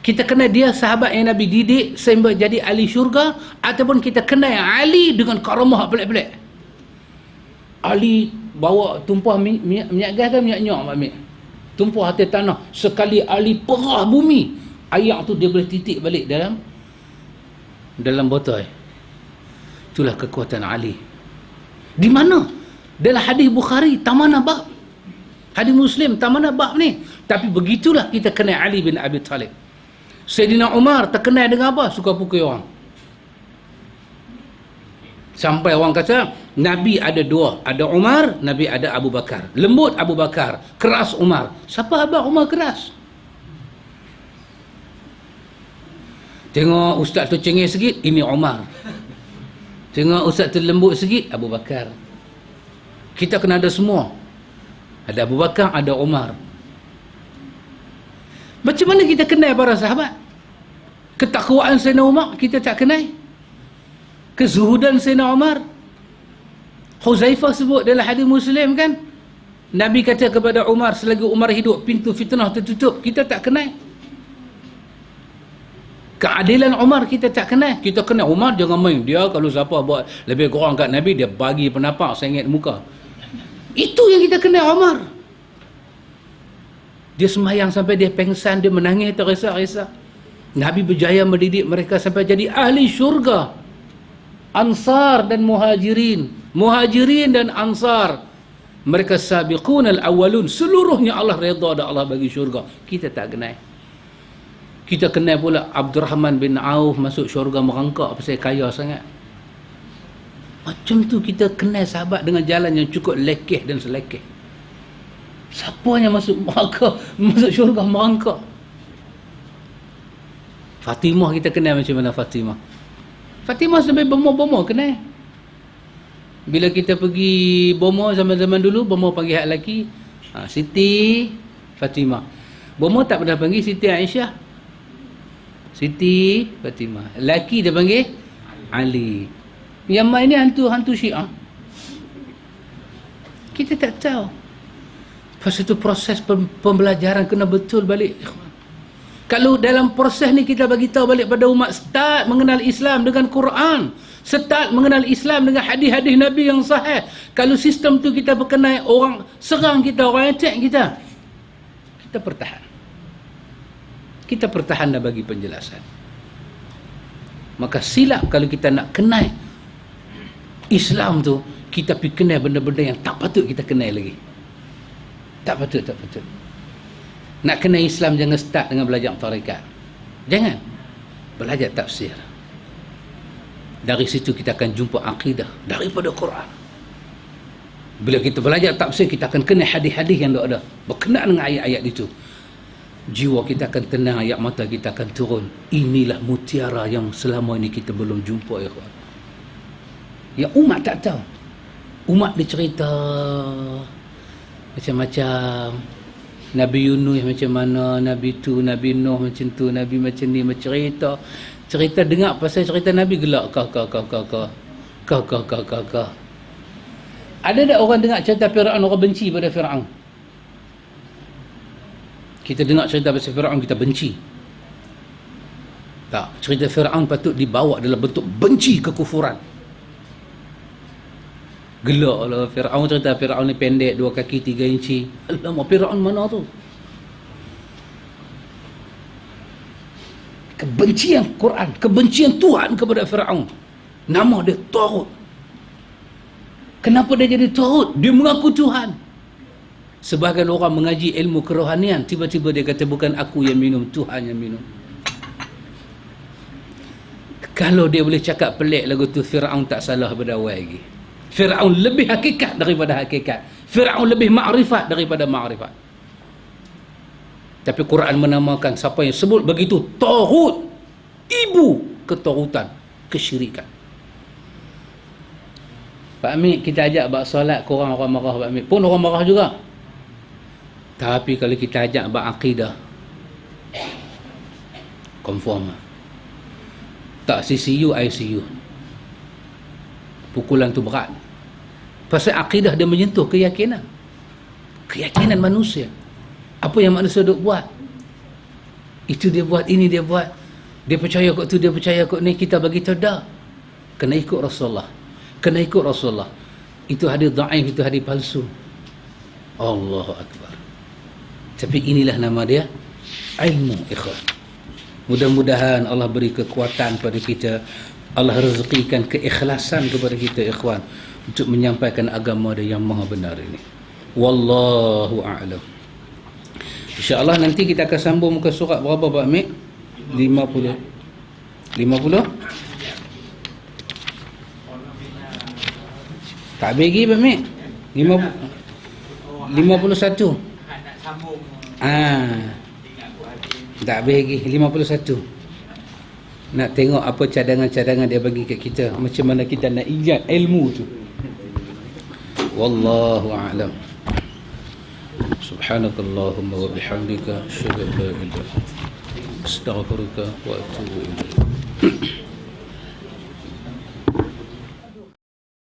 Kita kenal dia sahabat yang Nabi didik sehingga jadi ahli syurga, ataupun kita kenal Ali dengan karamah pelik-pelik. Ali bawa tumpah minyak gas ke minyak nyok Pak Mik? Tumpah atas tanah, sekali Ali perah bumi, air tu dia boleh titik balik dalam botol. Itulah kekuatan Ali. Di mana? Dalam hadis Bukhari, tamana bab. Hadis Muslim, tamana bab ni. Tapi begitulah kita kenal Ali bin Abi Talib. Sayyidina Umar terkenal dengan apa? Suka pukul orang. Sampai orang kata Nabi ada 2, ada Umar, Nabi ada Abu Bakar. Lembut Abu Bakar, keras Umar. Siapa abang Umar keras? Tengok ustaz tu cengeng sikit, ini Umar. Tengok ustaz tu lembut sikit, Abu Bakar. Kita kena ada semua. Ada Abu Bakar, ada Umar. Macam mana kita kenal para sahabat? Ketakwaan Sayyidina Umar kita tak kenal. Kezuhudan Sayyidina Umar. Huzaifah sebut dalam hadis Muslim kan, Nabi kata kepada Umar, selagi Umar hidup pintu fitnah tertutup. Kita tak kenal. Keadilan Umar kita tak kenal. Kita kenal Umar jangan main. Dia kalau siapa buat lebih kurang kat Nabi, dia bagi pendapat sengit muka. Itu yang kita kenal Umar. Dia sembahyang sampai dia pengsan, dia menangis teresa-resa. Nabi berjaya mendidik mereka sampai jadi ahli syurga. Ansar dan Muhajirin. Muhajirin dan Ansar. Mereka sabiqun al-awwalun. Seluruhnya Allah redha dan Allah bagi syurga. Kita tak kenal. Kita kenal pula Abdurrahman bin Auf masuk syurga merangkak pasal kaya sangat. Macam tu kita kenal sahabat dengan jalan yang cukup lekeh dan selekeh. Siapa yang masuk neraka, masuk syurga merangkak? Fatimah kita kenal macam mana Fatimah? Fatimah sampai bomo-bomo kenal. Bila kita pergi bomo zaman-zaman dulu, bomo panggil hak lelaki, Siti Fatimah. Bomo tak pernah panggil Siti Aisyah. Siti Fatimah. Lelaki dia panggil Ali. Yang main ni hantu Syiah. Kita tak tahu. Pasal itu proses pembelajaran kena betul balik. Kalau dalam proses ni kita bagi tahu balik pada umat, start mengenal Islam dengan Quran, start mengenal Islam dengan hadis-hadis Nabi yang sahih. Kalau sistem tu kita berkenai, orang serang kita, orang attack kita, kita pertahan. Kita pertahan dan bagi penjelasan. Maka silap kalau kita nak kenal Islam tu, kita pergi kenal benda-benda yang tak patut kita kenal lagi. Tak patut. Nak kenal Islam jangan start dengan belajar tarekat. Jangan. Belajar tafsir. Dari situ kita akan jumpa akidah daripada Quran. Bila kita belajar tafsir, kita akan kenal hadis-hadis yang ada berkenaan dengan ayat-ayat itu. Jiwa kita akan tenang, ayat mata kita akan turun. Inilah mutiara yang selama ini kita belum jumpa, ya kawan. Yang umat tak tahu. Umat dia cerita macam-macam. Nabi Yunus macam mana, Nabi tu, Nabi Nuh macam tu, Nabi macam ni, macam cerita dengar pasal cerita Nabi gelak kau. Ada tak orang dengar cerita Firaun, orang benci pada Firaun? Kita dengar cerita pasal Firaun, kita benci. Tak, cerita Firaun patut dibawa dalam bentuk benci kekufuran. Gelak lah Firaun, cerita Firaun ni pendek 2 kaki 3 inci. Alamak, Firaun mana tu? Kebencian Quran, kebencian Tuhan kepada Firaun. Nama dia Taghut. Kenapa dia jadi Taghut? Dia mengaku Tuhan. Sebahagian orang mengaji ilmu kerohanian, tiba-tiba dia kata bukan aku yang minum, Tuhan yang minum. Kalau dia boleh cakap pelik lagu tu, Firaun tak salah pada awal lagi. Firaun lebih hakikat daripada hakikat. Firaun lebih ma'rifat daripada ma'rifat. Tapi Quran menamakan siapa yang sebut begitu Taghut, ibu ketaghutan, kesyirikan. Pak Amir, kita ajak buat solat, korang orang marah Pak Amir. Pun orang marah juga. Tapi kalau kita ajak buat akidah, confirm. Tak CCU, ICU. Pukulan tu berat. Pasal akidah dia menyentuh keyakinan. Keyakinan manusia. Apa yang manusia duk buat, itu dia buat, ini dia buat. Dia percaya kot tu, dia percaya kot ni. Kita bagi tahu dah, kena ikut Rasulullah. Kena ikut Rasulullah. Itu hadis dhaif, itu hadis palsu. Allahu Akbar. Tapi inilah nama dia, ilmu, ikhwan. Mudah-mudahan Allah beri kekuatan pada kita, Allah rezekikan keikhlasan kepada kita, ikhwan, untuk menyampaikan agama dia yang maha benar ini. Wallahu a'lam. InsyaAllah nanti kita akan sambung muka surat berapa Pak Amir? 50? Tak bagi Pak Amir? 51. Tak bagi 51. Nak tengok apa cadangan-cadangan dia bagi kat kita, macam mana kita nak ingat ilmu tu. Wallahu a'lam. Subhanakallahumma wa bihamdika asyhadu an la ilaha illa anta astaghfiruka wa atubu ilaik.